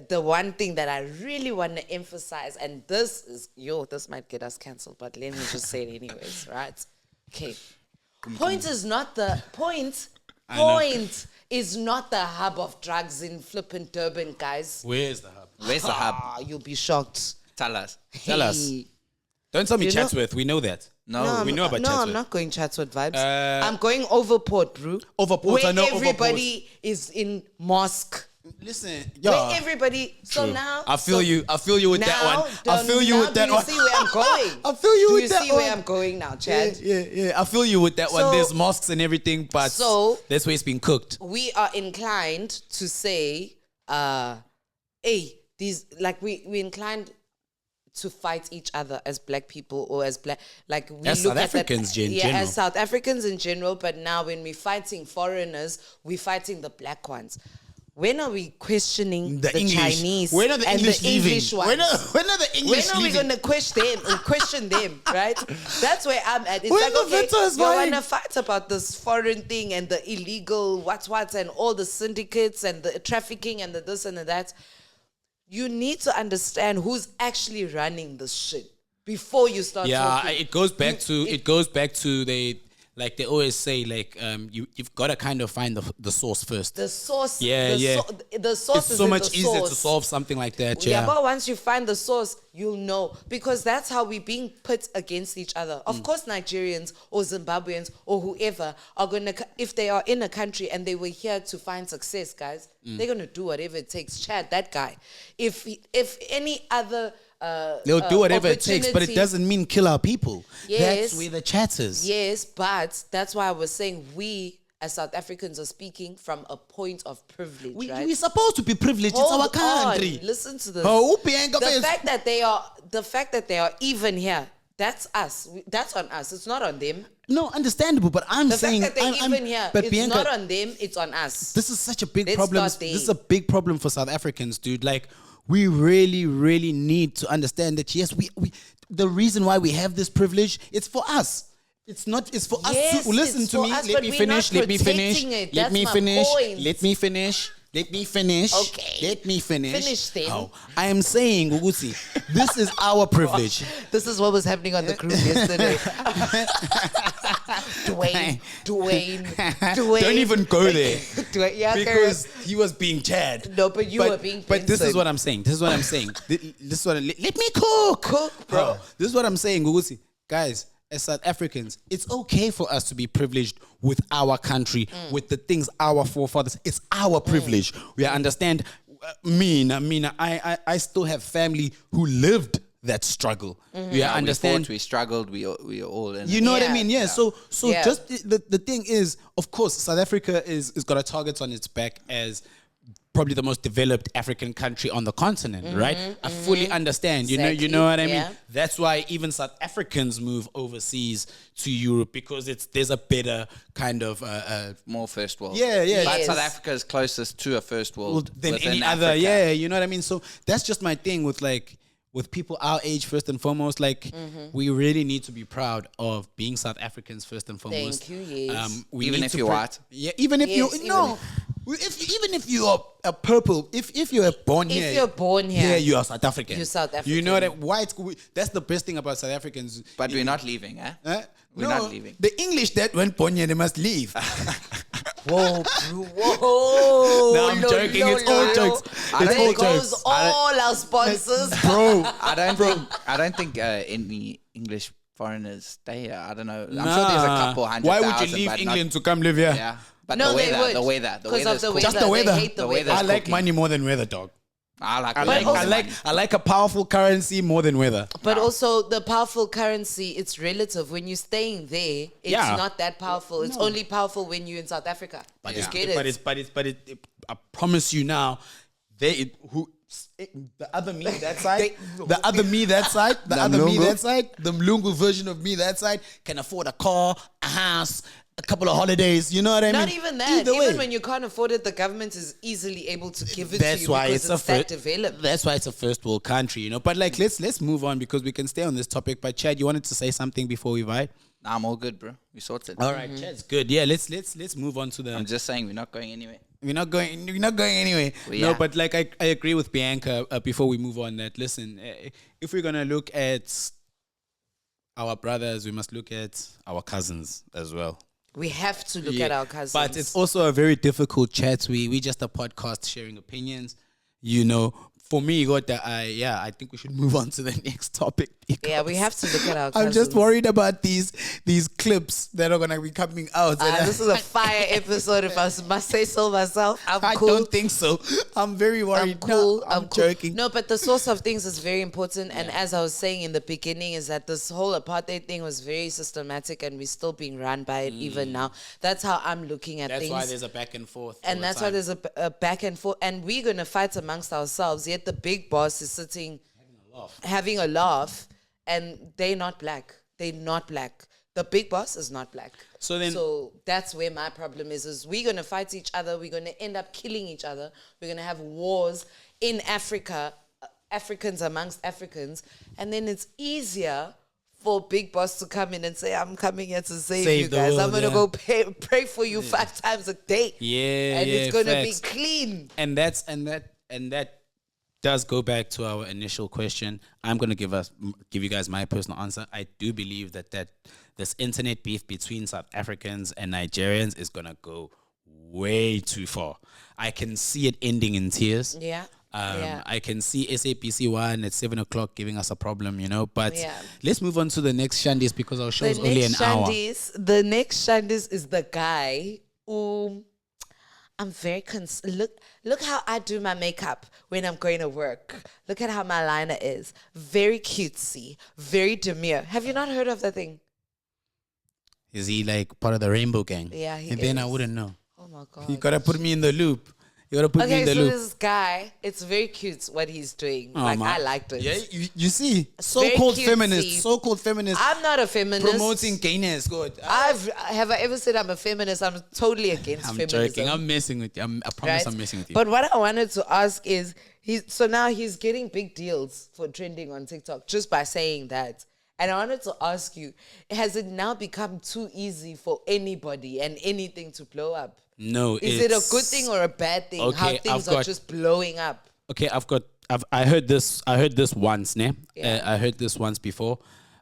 the one thing that I really want to emphasize, and this might get us cancelled, but let me just say it anyways, right? Okay, point is not the point. Point is not the hub of drugs in flippin' Durban, guys. Where is the hub? Where's the hub? You'll be shocked. Tell us. Tell us. Don't tell me Chatsworth. We know that. No, we know about Chatsworth. No, I'm not going Chatsworth vibes. I'm going Overport, bro. Overport, I know Overport. Where everybody is in mosque. Listen, where everybody. So True. now, I feel you with that one. I feel you with that one. Do you see where I'm going? I feel you with that one. Do you see where I'm going now, Chad? Yeah. I feel you with that one. There's mosques and everything, but that's where it's been cooked. We are inclined to say, hey, these we inclined to fight each other as black people or as black, like we as look South Africans in general. As South Africans in general. But now when we're fighting foreigners, we're fighting the black ones. When are we questioning the Chinese when are the and English the English leaving? ones? When are the English When are we leaving? going to question them, right? That's where I'm at. It's When like, the okay, veto is you fine. want to fight about this foreign thing and the illegal what's and all the syndicates and the trafficking and the this and the that. You need to understand who's actually running this shit before you start talking. It goes back to they always say, you've got to kind of find the source first. The source. The source it's is so much the easier source. to solve something like that. Yeah, but once you find the source, you'll know. Because that's how we're being put against each other. Of course, Nigerians or Zimbabweans or whoever are going to, if they are in a country and they were here to find success, guys, they're going to do whatever it takes. Chad, that guy. If any other... they'll do whatever it takes, but it doesn't mean kill our people. Yes, that's where the chat is. Yes, but that's why I was saying we as South Africans are speaking from a point of privilege, right? We're supposed to be privileged. It's our country. Listen to this. Bianca, the fact that they are even here, that's us. That's on us. It's not on them. No, understandable, but I'm saying... The fact that they're even here, but it's Bianca, not on them, it's on us. This is such a big problem. This is a big problem for South Africans, dude. Like, we really, really need to understand that, yes, we the reason why we have this privilege, it's for us. It's for us to listen to me. Let me finish. Let me finish. Let me finish. Okay. Let me finish. Finish then. Oh, I am saying, Ugusi, this is our privilege. This is what was happening on the cruise yesterday. Dwayne. Don't even go there. Because Dwayne, he was being Chad. No, but you were being Benson. But this is what I'm saying. Let me cook. Cook, bro. This is what I'm saying, Ugusi. Guys, as South Africans, it's okay for us to be privileged with our country, with the things our forefathers. It's our privilege. We understand. I still have family who lived that struggle. We understand. We struggled. We are all in. You know what I mean? Yeah. So just the thing is, of course, South Africa is got a target on its back as probably the most developed African country on the continent, right? I fully understand. Exactly. You know what I mean? That's why even South Africans move overseas to Europe, because there's a better kind of more first world. Yeah. But South Africa is closest to a first world than any Africa. other. Yeah, you know what I mean? So that's just my thing with people our age, first and foremost, we really need to be proud of being South Africans first and foremost. Thank you, yes. Even if you're white. Yeah, even if even if you are a purple, if you're born here. If you're born here. Yeah, you are South African. You're South African. You know that white, that's the best thing about South Africans. But we're not leaving, eh? We're not leaving. The English that went born here, they must leave. Whoa. No, I'm joking. It's all jokes. There goes all our sponsors. Bro. I don't think any English foreigners stay here. I don't know. I'm sure there's a couple 100,000. Why would you leave England to come live here? Yeah. But no, the weather. Because of the weather. Just the weather. They hate the weather. I like money more than weather, dog. I like a powerful currency more than weather. But also the powerful currency, it's relative. When you're staying there, it's not that powerful. It's only powerful when you're in South Africa. But I promise you now, the other me that side, the other me that side, the other me that side, the Mlungu version of me that side can afford a car, a house, a couple of holidays. You know what I mean? Not even that. Even when you can't afford it, the government is easily able to give it to you because it's that developed. That's why it's a first world country, you know. But like, let's move on because we can stay on this topic. But Chad, you wanted to say something before we vibe? Nah, I'm all good, bro. We sorted. All right, Chad's good. Yeah, let's move on to the. I'm just saying we're not going anywhere. We're not going anyway. Well, yeah. No, but like I agree with Bianca before we move on that, listen, if we're going to look at our brothers, we must look at our cousins as well. We have to look at our cousins. But it's also a very difficult chat. We just a podcast sharing opinions, you know. For me, I think we should move on to the next topic. Yeah, we have to look at our cousins. I'm just worried about these clips that are going to be coming out. This is a fire episode, if I must say so myself. I don't think so. I'm very worried. I'm cool. No, I'm joking. No, but the source of things is very important. And as I was saying in the beginning, is that this whole apartheid thing was very systematic and we're still being run by it even now. That's how I'm looking at things. That's why there's a back and forth. And that's why there's a back and forth. And we're going to fight amongst ourselves. Yet the big boss is sitting having a laugh, and they're not black. They're not black. The big boss is not black. So that's where my problem is we're going to fight each other. We're going to end up killing each other. We're going to have wars in Africa, Africans amongst Africans. And then it's easier for big boss to come in and say, I'm coming here to save you guys. I'm going to go pray for you 5 times a day. Yeah, and it's going to be clean. And that does go back to our initial question. I'm going to give you guys my personal answer. I do believe that this internet beef between South Africans and Nigerians is going to go way too far. I can see it ending in tears. Yeah. I can see SAPC 1 at 7 o'clock giving us a problem, you know. But let's move on to the next Shandis because our show is only an hour. The next Shandis is the guy who I'm very look how I do my makeup when I'm going to work. Look at how my liner is. Very cutesy, very demure. Have you not heard of that thing? Is he like part of the Rainbow Gang? Yeah, he is. Then I wouldn't know. Oh my God. You gotta put me in the loop. This guy, it's very cute what he's doing. I liked it. Yeah, you see, so-called feminists. I'm not a feminist. Promoting gayness, good. Have I ever said I'm a feminist? I'm totally against feminism. I'm joking. I'm messing with you. I promise I'm messing with you. But what I wanted to ask is, now he's getting big deals for trending on TikTok just by saying that. And I wanted to ask you, has it now become too easy for anybody and anything to blow up? No. Is it a good thing or a bad thing? How things are just blowing up? Okay, I heard this once, ne? Yeah. I heard this once before.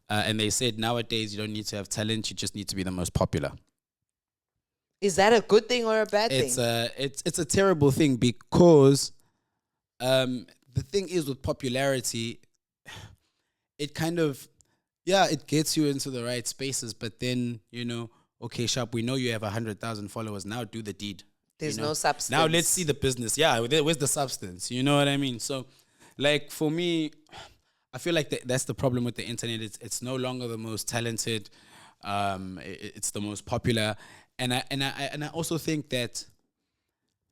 And they said nowadays you don't need to have talent, you just need to be the most popular. Is that a good thing or a bad thing? It's a terrible thing because the thing is with popularity, it kind of it gets you into the right spaces, but then, you know, okay, Sharp, we know you have 100,000 followers. Now do the deed. There's no substance. Now let's see the business. Yeah, where's the substance? You know what I mean? So, like, for me, I feel like that's the problem with the internet. It's no longer the most talented. It's the most popular. And I also think that,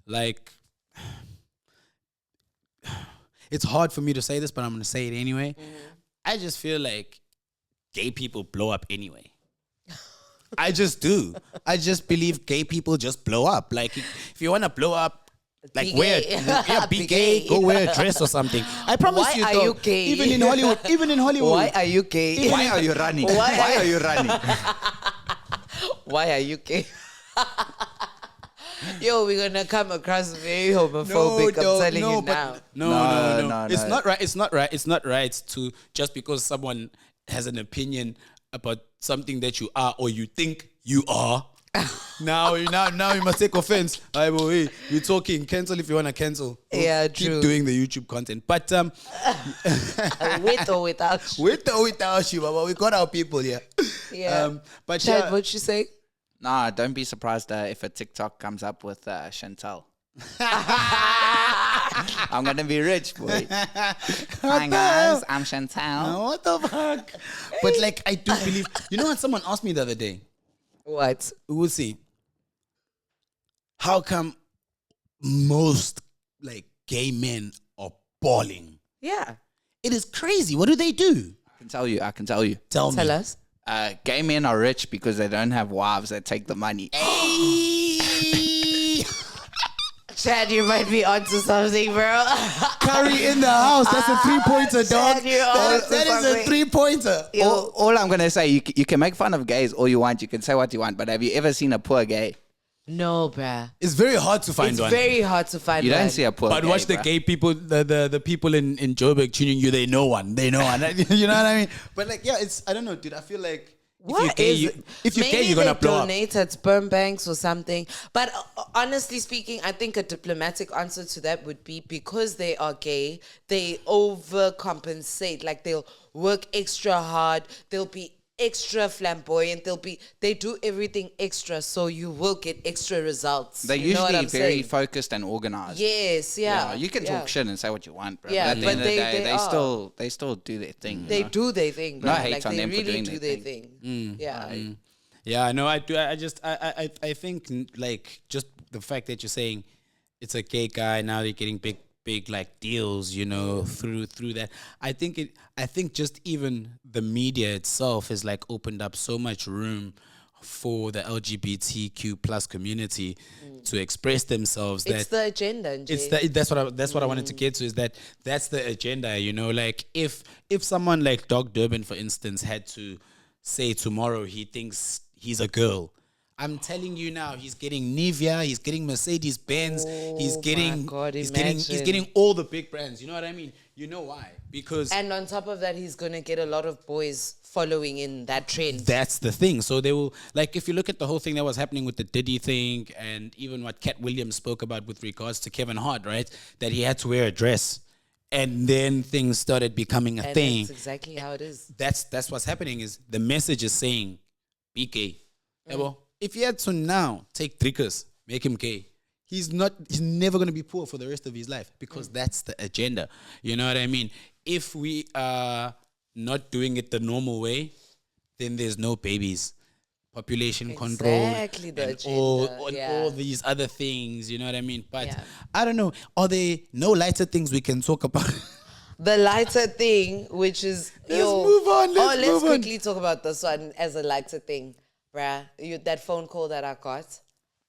like, it's hard for me to say this, but I'm going to say it anyway. Mm-hmm. I just feel like gay people blow up anyway. I just do. I just believe gay people just blow up. Like, if you want to blow up, like, be gay, go wear a dress or something. I promise you, though, you gay? Even in Hollywood. Why are you gay? Why are you running? Why are you running? Why are you gay? Yo, we're gonna come across very homophobic. I'm telling you now. No. It's not right. It's not right to just because someone has an opinion about something that you are or you think you are. now you must take offense. You're talking. Cancel if you want to cancel. Yeah, keep true. doing the YouTube content. But with or without you. With or without you, but we got our people here. Yeah. But Chad, what'd you say? Nah, don't be surprised if a TikTok comes up with Chantel. I'm gonna be rich, boy. Hi guys, I'm Chantel. What the fuck? But like, I do believe. You know what? Someone asked me the other day. What? We'll see. How come most like gay men are balling. Yeah. It is crazy. What do they do? I can tell you. Tell me. Tell us. Gay men are rich because they don't have wives that take the money. Hey! Chad, you might be onto something, bro. Curry in the house. That's a 3-pointer, dog. Chad, you're onto That is a something. 3-pointer. All I'm going to say, you can make fun of gays all you want. You can say what you want. But have you ever seen a poor gay? No, bruh. It's very hard to find It's one. very hard to find You one. don't see a poor But gay, watch the bruh. gay people, the people in Joburg tuning you. They know one. You know what I mean? But like, yeah, it's I don't know, dude. I feel like What if is you're gay, it? if you're Maybe gay, you're gonna they blow up. donate at sperm banks or something. But honestly speaking, I think a diplomatic answer to that would be because they are gay, they overcompensate. Like they'll work extra hard. They'll be extra flamboyant. They do everything extra, so you will get extra results. They're You know what usually I'm very saying? focused and organized. Yes, yeah. You can yeah. talk shit and say what you want, bro. Yeah, but at the but end of the they- day, they are. they still do their thing. They you know? do their thing, bro. No hate like on they them for really doing do their their thing. Mm. Yeah. Yeah, no, I do. I think like just the fact that you're saying it's a gay guy now, they're getting big like deals, you know, through that. I think just even the media itself has like opened up so much room for the LGBTQ plus community to express themselves. It's the agenda, Njay. It's that's what I wanted to get to, is that's the agenda, you know. Like if someone like Doc Durban, for instance, had to say tomorrow he thinks he's a girl, I'm telling you now, he's getting Nivea, he's getting Mercedes Benz, he's my getting God, he's imagine. getting all the big brands. You know what I mean? You know why? Because And on top of that, he's gonna get a lot of boys following in that trend. that's the thing. So they will, like, if you look at the whole thing that was happening with the Diddy thing, and even what Cat Williams spoke about with regards to Kevin Hart, right? That he had to wear a dress, and then things started becoming a And thing. that's exactly how it is. That's what's happening. Is the message is saying, be gay. Yabo, if he had to now take drinkers, make him gay, he's never going to be poor for the rest of his life, because that's the agenda. You know what I mean? If we are not doing it the normal way, then there's no babies, population control, Exactly the and agenda, all these other things. You know what I mean? But Yeah. I don't know. Are there no lighter things we can talk about? The lighter thing, which is Let's move on, let's let's move on. quickly talk about this one as a lighter thing, bruh. That phone call that I got,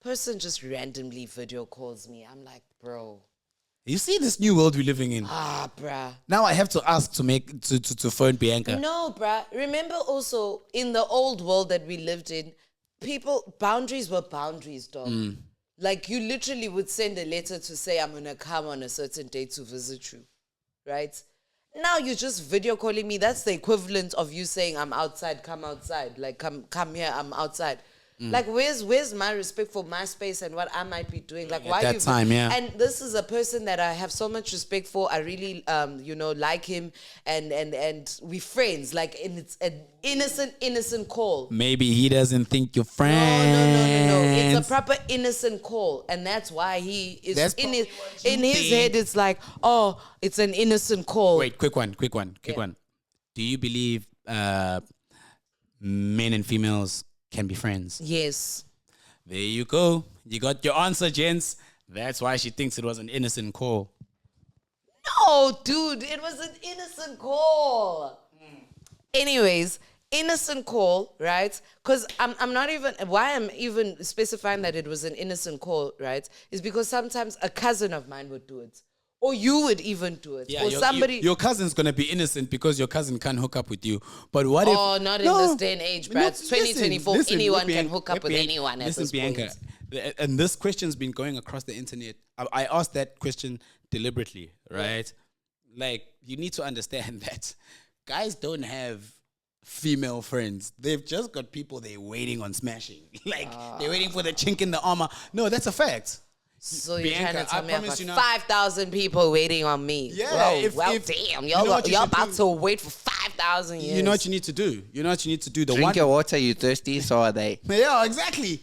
person just randomly video calls me. I'm like, bro, You see this new world we're living in. bruh. Now I have to ask to phone Bianca. No, bruh. Remember also in the old world that we lived in, boundaries were boundaries, dog. Like you literally would send a letter to say, I'm gonna come on a certain day to visit you, right? Now you're just video calling me. That's the equivalent of you saying, I'm outside, come outside. Like come here, I'm outside. Like where's my respect for my space and what I might be doing? Like why that you time, yeah. And this is a person that I have so much respect for. I really like him and we friends. Like, and it's an innocent call. Maybe he doesn't think you're No. friends. It's a proper innocent call, and that's why he is That's in probably his what you in his think. head. It's like, oh, it's an innocent call. Wait, quick one. Yeah. Do you believe men and females can be friends? Yes. There you go. You got your answer, gents. That's why she thinks it was an innocent call. No, dude, it was an innocent call. Anyways, innocent call, right? Because I'm not even, why I'm even specifying that it was an innocent call, right? Is because sometimes a cousin of mine would do it. Or you would even do it. Yeah, or somebody. your cousin's gonna be innocent because your cousin can't hook up with you. But what if? Oh, not in this day and age, bruh. It's 2024. Anyone can Bianca, hook up with anyone at this Bianca, point. and this question's been going across the internet. I asked that question deliberately, right? Like, you need to understand that guys don't have female friends. They've just got people they're waiting on smashing. Like, they're waiting for the chink in the armor. No, that's a fact. So you're Bianca, trying to tell I me I've promise got you now- 5,000 people waiting on me. Yeah, Whoa, if- damn. you know what you Y'all should about do? to wait for 5,000 years. You know what you need to do? The Drink your water, you thirsty, so are they. Yeah, exactly.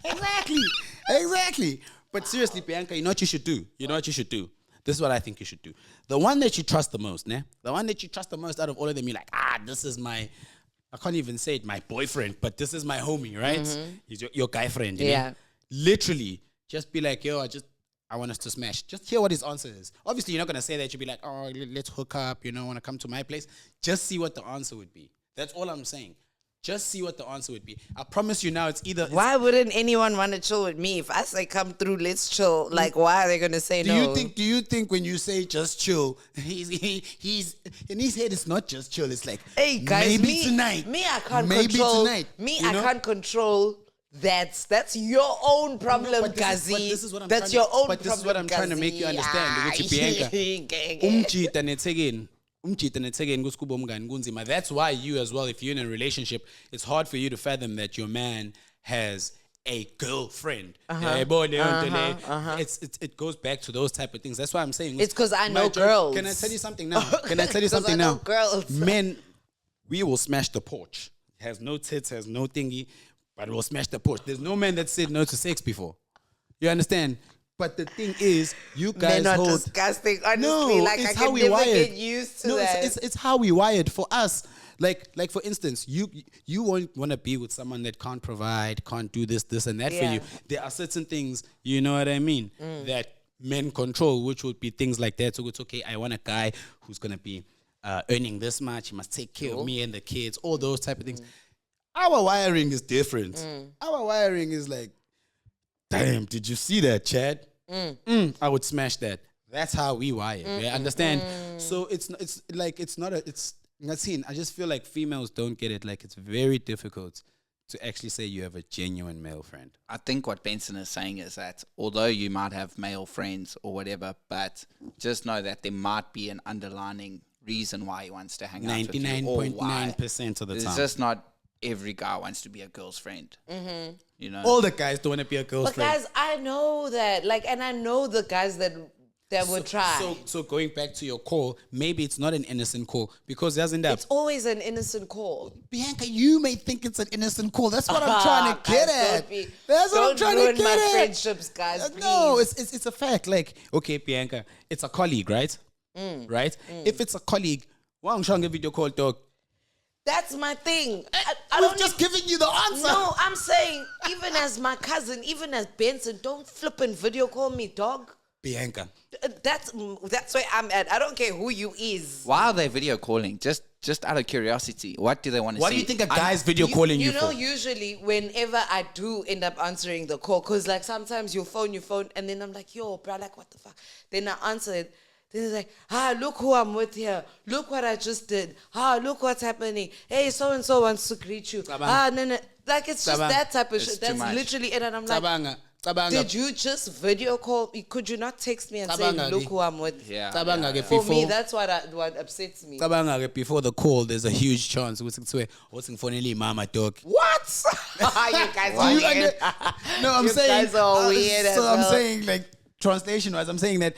Exactly. But seriously, Bianca, you know what you should do? This is what I think you should do. The one that you trust the most, né? The one that you trust the most out of all of them, you're like, this is my, I can't even say it, my boyfriend, but this is my homie, right? He's your guy friend. You Yeah. know? Literally, just be like, yo, I want us to smash. Just hear what his answer is. Obviously, you're not going to say that. You'll be like, oh, let's hook up. Want to come to my place. Just see what the answer would be. That's all I'm saying. Just see what the answer would be. I promise you now, it's either... Why wouldn't anyone want to chill with me? If I say come through, let's chill. Like, why are they going to say no? Do you think when you say just chill, he's in his head, it's not just chill. It's like, hey, guys, maybe tonight. I can't maybe control. Tonight, I can't control... That's your own problem, Gazi. This is what I'm That's your own problem. But this is what I'm trying to make you understand. That's why you as well, if you're in a relationship, it's hard for you to fathom that your man has a girlfriend. It goes back to those type of things. That's why I'm saying. It's because I know girls. Can I tell you something now? Can I tell you something now? Girls. Men, we will smash the porch. Has no tits, has no thingy, but we'll smash the porch. There's no man that said no to sex before. You understand? But the thing is, you guys men are hold... disgusting, honestly. No, like, it's I how can we never wired. get used to that. It's how we wired. For us, like for instance, you won't want to be with someone that can't provide, can't do this, and that for you. There are certain things, you know what I mean, that men control, which would be things like that. So it's okay, I want a guy who's going to be earning this much. He must take care of me and the kids, all those type of things. Our wiring is different. Our wiring is like, damn, did you see that, Chad? I would smash that. That's how we wire. You understand? So it's not seen. I just feel like females don't get it. Like, it's very difficult to actually say you have a genuine male friend. I think what Benson is saying is that although you might have male friends or whatever, but just know that there might be an underlying reason why he wants to hang out with you. 99.9% of the time. It's just not every guy wants to be a girl's friend. All the guys don't want to be a girl's friend. But guys, I know that. and I know the guys that would try. So going back to your call, maybe it's not an innocent call because doesn't that... It's always an innocent call. Bianca, you may think it's an innocent call. That's what I'm trying to get at. That's what I'm trying to get at. Don't ruin my friendships, guys, please. No, it's a fact. Like, okay, Bianca, it's a colleague, right? Right? If it's a colleague, why don't you give video call, dog? That's my thing. I've just given you the answer. No, I'm saying, even as my cousin, even as Benson, don't flip and video call me, dog. Bianca. That's where I'm at. I don't care who you is. Why are they video calling? Just out of curiosity. What do they want to see? What do you think a guy's video calling you for? You know, usually whenever I do end up answering the call, because like sometimes you phone, and then I'm like, yo, bro, like what the fuck? Then I answer it. Then it's like, look who I'm with here. Look what I just did. Look what's happening. Hey, so-and-so wants to greet you. No. Like, it's just that type of shit. That's literally it. And I'm like, did you just video call? Could you not text me and say, look who I'm with? Yeah. For me, that's what upsets me. Before the call, there's a huge chance. Mama dog. What? You guys are weird. No, I'm you saying. Guys are weird so I'm saying, like, translation-wise, I'm saying that...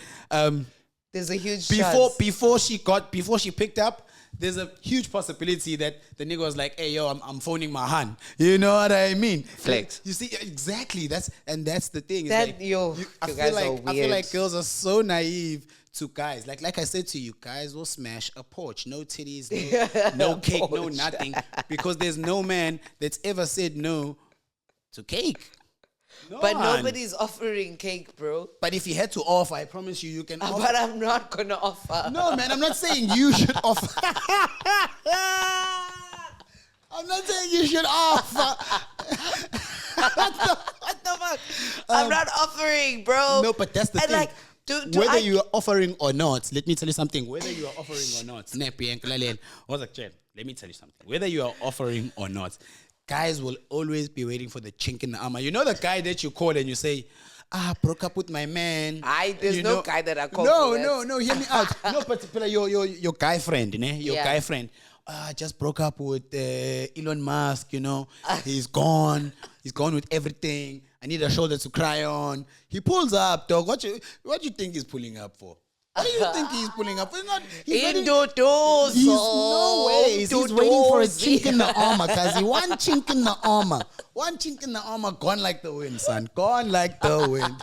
there's a huge chance. Before she picked up, there's a huge possibility that the nigga was like, hey, yo, I'm phoning my hand. You know what I mean? Flex. You see, exactly. That's the thing. It's that, like, I feel like girls are so naive to guys. Like I said to you, guys will smash a porch. No titties, no cake, no nothing. Because there's no man that's ever said no to cake. But nobody's offering cake, bro. But if you had to offer, I promise you can offer. But I'm not going to offer. No, man, I'm not saying you should offer. I'm not saying you should offer. What the fuck? I'm not offering, bro. No, but that's the thing. Like, whether you are offering or not, let me tell you something. Whether you are offering or not, let me tell you something. Whether you are offering or not, guys will always be waiting for the chink in the armor. You know the guy that you call and you say, broke up with my man. There's no guy that I call. No, hear me out. No, particularly your guy friend, guy friend. Just broke up with Elon Musk, He's gone. He's gone with everything. I need a shoulder to cry on. He pulls up, dog. What you think he's pulling up for? What do you think he's pulling up? He's no ways. He's waiting for a chink in the armor, cuz one chink in the armor. One chink in the armor, gone like the wind, son. Gone like the wind.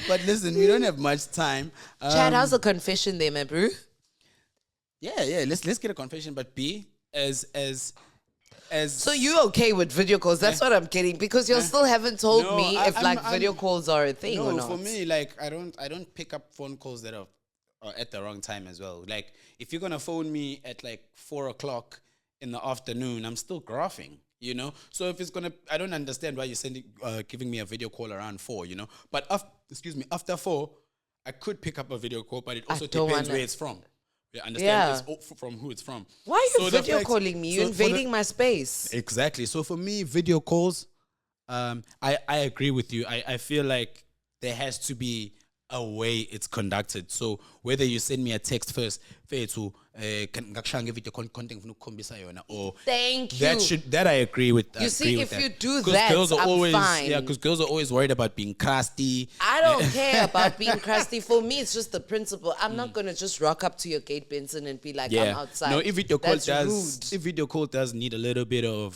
But listen, we don't have much time. Chad, how's the confession there, my bro? Yeah. Let's get a confession. But B, as as So you okay with video calls? That's what I'm getting, because you still haven't told No, me if video calls are a thing no, or not. for me, like I don't pick up phone calls that are at the wrong time as well. Like if you're gonna phone me at like 4:00 in the afternoon, I'm still graphing. You know, so if it's gonna, I don't understand why you're giving me a video call around 4. You know, but after 4, I could pick up a video call, but it also depends where it's from. You understand? It's from who it's from. Why are you video calling me? You're invading my space. Exactly. So for me, video calls, I agree with you. I feel like there has to be a way it's conducted. So whether you send me a text first, or thank you. That I agree with. You see, if you do that, I'm fine. Yeah, because girls are always worried about being crusty. I don't care about being crusty. For me, it's just the principle. I'm not gonna just rock up to your gate, Benson, and be like, I'm outside. No, if video call rude. does need a little bit of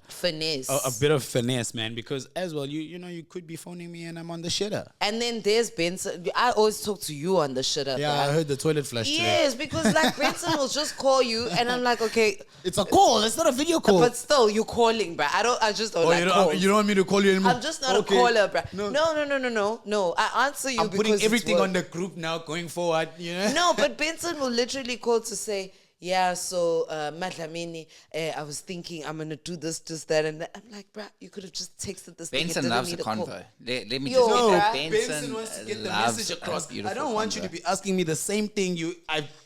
Finesse. a bit of finesse, man. Because as well, you could be phoning me and I'm on the shitter. And then there's Benson. I always talk to you on the shitter. Yeah, bruh. I heard the toilet flush today. Yes, because like Benson will just call you, and I'm like, okay. It's a call. It's not a video call. But still, you calling, bruh. I just don't like calls. You don't want me to call you anymore? I'm just not a caller, bruh. No. I answer you I'm because putting everything it's on the group now going forward, you know? No, but Benson will literally call to say, yeah, so Dlamini, I was thinking I'm gonna do this, that, and that. I'm like, bruh, you could have just texted this. Benson loves a convo. Let me Yo, just no, get that. Benson wants to get the message across. I don't want you to be asking me the same thing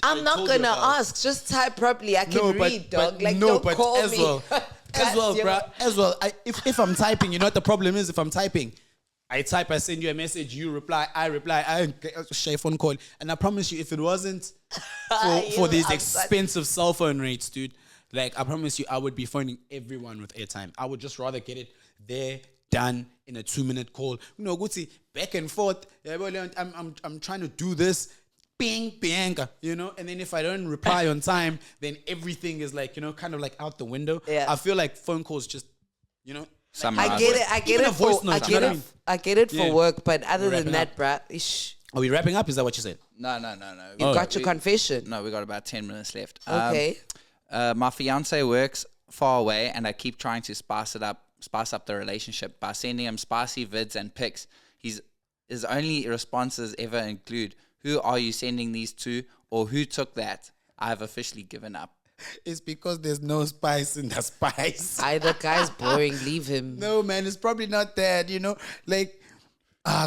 I'm not gonna ask. Just type properly. I can read, dog. Don't call as me. well, as well, bruh. As well, if I'm typing, you know what the problem is? If I'm typing, I type, I send you a message, you reply, I share phone call, and I promise you, if it wasn't for these expensive cell phone rates, dude, like I promise you, I would be phoning everyone with airtime. I would just rather get it there, done in a 2-minute call. You know, Gucci, back and forth. I'm trying to do this. Bing, Bianca, you know, and then if I don't reply on time, then everything is like, kind of like out the window. Yeah. I feel like phone calls just, I get it for work, but other than that, bruh, Are we wrapping up? Is that what you said? No. You got your confession. No, we got about 10 minutes left. Okay. My fiance works far away, and I keep trying to spice up the relationship by sending him spicy vids and pics. His only responses ever include, "Who are you sending these to?" or "Who took that?" I have officially given up. It's because there's no spice in the spice. Either guy's boring, leave him. No, man, it's probably not that, like,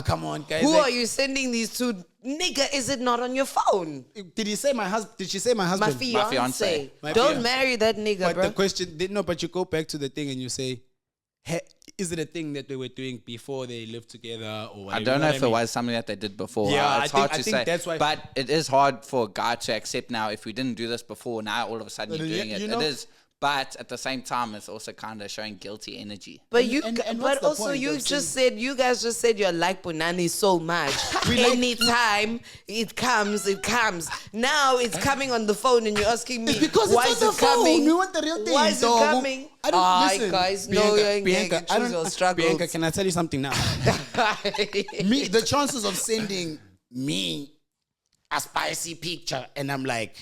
come on, guys. Who like, are you sending these to? Nigga, is it not on your phone? Did he say my husband? Did she say my husband? My fiance. Don't marry that nigga, but bro. the question, but you go back to the thing and you say, hey, is it a thing that they were doing before they lived together or whatever? I don't know if it was something that they did before. Yeah, it's hard to say. That's why. But it is hard for a guy to accept now. If we didn't do this before, now all of a sudden you're doing it. It is. But at the same time, it's also kind of showing guilty energy. But but also you guys just said you like Punani so much. Anytime it comes. Now it's coming on the phone and you're asking me, it's because why it's is on the it coming? phone. We want the real thing. Why is it coming? I don't listen. Guys, Bianca, no, you ain't Bianca, getting choose your struggles. Bianca, can I tell you something now? The chances of sending me a spicy picture and I'm like,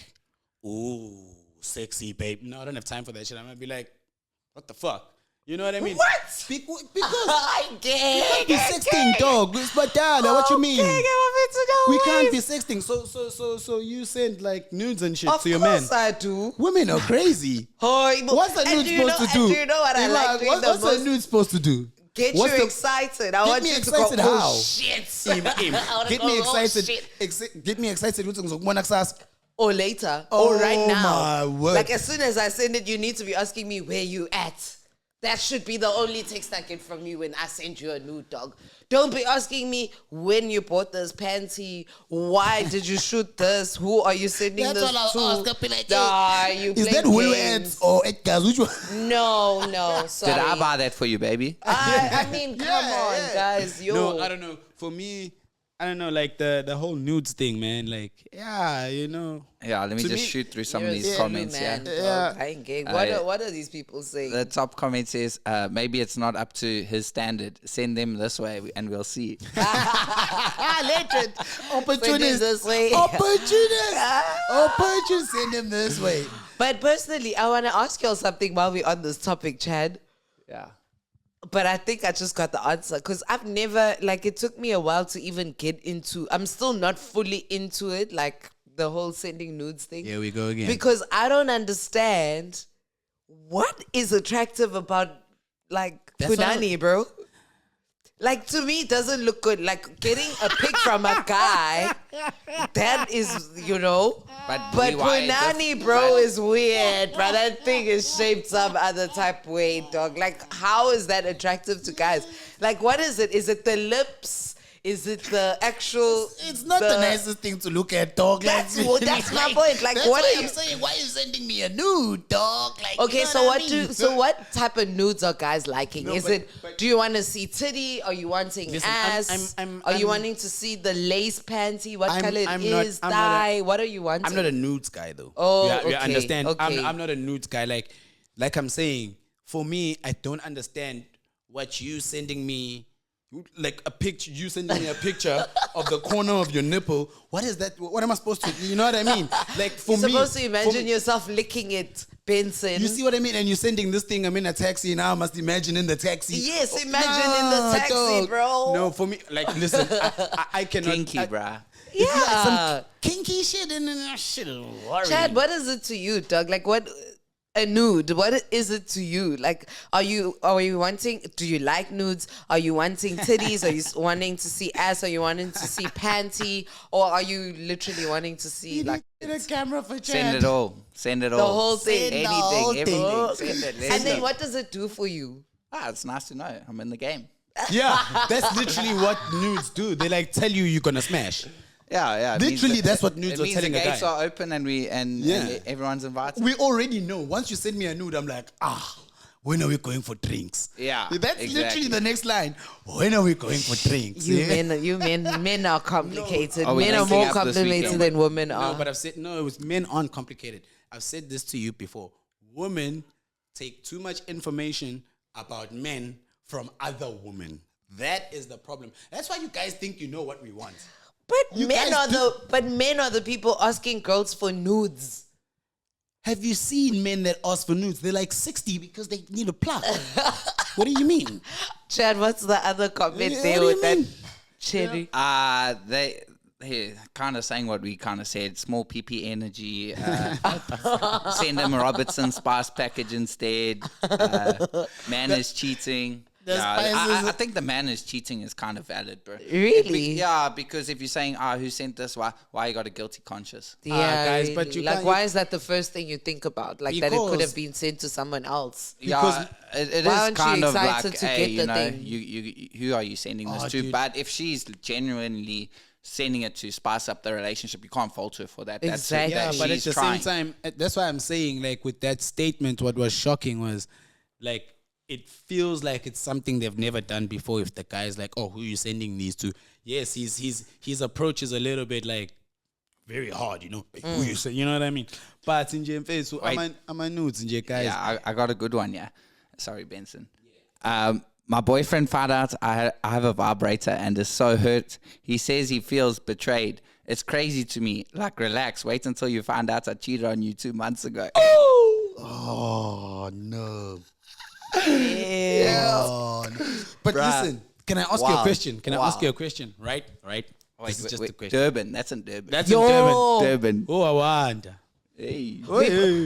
ooh, sexy babe. No, I don't have time for that shit. I'm gonna be like, what the fuck? You know what I mean? What? Because I we can't be sexting, dog. But what you mean? We can't be sexting. So you send like nudes and shit to your man. Of course I do. Women are crazy. What's a nude supposed to do? Do you know what I like doing the What's most? a nude supposed to do? Get you excited. I want you to go, oh shit. Get me excited. Get me excited. Or later. Oh, or right now. My word. Like as soon as I send it, you need to be asking me where you at. That should be the only text I get from you when I send you a nude, dog. Don't be asking me when you bought this panty. Why did you shoot this? Who are you sending this to? That's all I'll ask. Is that Woolworths or Edgar's? Which one? No. Sorry. Did I buy that for you, baby? I mean, come on, guys. Yo. No, I don't know. For me, I don't know, like the whole nudes thing, man. Like, yeah, Yeah, let me just shoot through some of these comments. Man, Yeah. I ain't gay. What are these people saying? The top comment says, maybe it's not up to his standard. Send them this way and we'll see. Legend. Opportunist. Send them this way. Opportunist. Send them this way. But personally, I want to ask y'all something while we're on this topic, Chad. Yeah. But I think I just got the answer because I've never, like, it took me a while to even get into, I'm still not fully into it, like the whole sending nudes thing. Here we go again. Because I don't understand what is attractive about, like, punani, bro. Like, to me, it doesn't look good. Like, getting a pic from a guy, that is, you know. But punani, bro, is weird, bro. That thing is shaped some other type way, dog. Like, how is that attractive to guys? Like, what is it? Is it the lips? Is it the actual... It's not the nicest thing to look at, dog. That's my point. Like, that's what why are I'm you... saying, why are you sending me a nude, dog? Like, Okay, you know so what what type of nudes are guys liking? No, is it, do you want to see titty? Are you wanting Listen, ass? Are you wanting to see the lace panty? What color it I'm is? Dye? What are you wanting? I'm not a nudes guy, though. Oh, you okay, understand? okay. I'm not a nudes guy. Like I'm saying, for me, I don't understand what you sending me. Like a picture, you sending me a picture of the corner of your nipple. What is that? What am I supposed to? You know what I mean? Like for You're me, supposed to imagine yourself licking it, Benson. You see what I mean? And you're sending this thing. I'm in a taxi now. I must imagine in the taxi. Yes, imagine in the taxi, dog. bro. No, for me, like listen, I cannot. Kinky, bruh. Yeah. Some kinky shit and shit. Chad, what is it to you, Doug? Like, what a nude? What is it to you? Like, are you wanting? Do you like nudes? Are you wanting titties? Are you wanting to see ass? Are you wanting to see panty? Or are you literally wanting to see like a camera for Chad? Send it all. Send it all. the whole thing? Send the whole Anything, thing. everything. Send it. And then what does it do for you? It's nice to know. I'm in the game. Yeah, that's literally what nudes do. They like tell you you're gonna smash. Yeah. Literally, that's what nudes are telling the a guy. gates are open and and everyone's invited. We already know. Once you send me a nude, I'm like, when are we going for drinks? Yeah, That's exactly. literally the next line. When are we going for drinks? Men are complicated. Are we Men are linking more up this complicated weekend? than women are. No, but I've said, no, it was men aren't complicated. I've said this to you before. Women take too much information about men from other women. That is the problem. That's why you guys think you know what we want. But You men guys men are the people asking girls for nudes. Have you seen men that ask for nudes? They're like 60 because they need a plug. What do you mean? Chad, what's the other comment Yeah, there what with do you that mean? cherry? They kind of saying what we kind of said. Small PP energy. Send them a Robertson spice package instead. Man is cheating. The Yeah, spices- I think the man is cheating is kind of valid, bro. Really? Yeah, because if you're saying, who sent this? Why you got a guilty conscience? Yeah, guys, really. but you like, can't- why is that the first thing you think about? Like that it could Because- have been sent to someone else. Yeah, it Why is aren't you kind of excited like, to hey, get you the know, thing? you who are you sending this Oh, to? dude. But if she's genuinely sending it to spice up the relationship, you can't fault her for that. That's her, Exactly. Yeah, that but at she's the trying. same time, that's why I'm saying, like, with that statement, what was shocking was, like, it feels like it's something they've never done before. If the guy's like, "Oh, who are you sending these to?" Yes, his approach is a little bit like very hard, you know. Like, who you say, you know what I mean? But in Jane face, I'm a nudes in guys. Yeah, I got a good one. Yeah, sorry, Benson. My boyfriend found out I have a vibrator and is so hurt. He says he feels betrayed. It's crazy to me. Like, relax. Wait until you find out I cheated on you 2 months ago. Oh no. Yeah. Oh, no. But Bruh. listen, can I ask you a Wow. question? Can I ask Wow. you a question? Right. This is just a question. Durban. That's in Durban. That's Yo. in Durban. Durban. Oh, I wonder. Hey.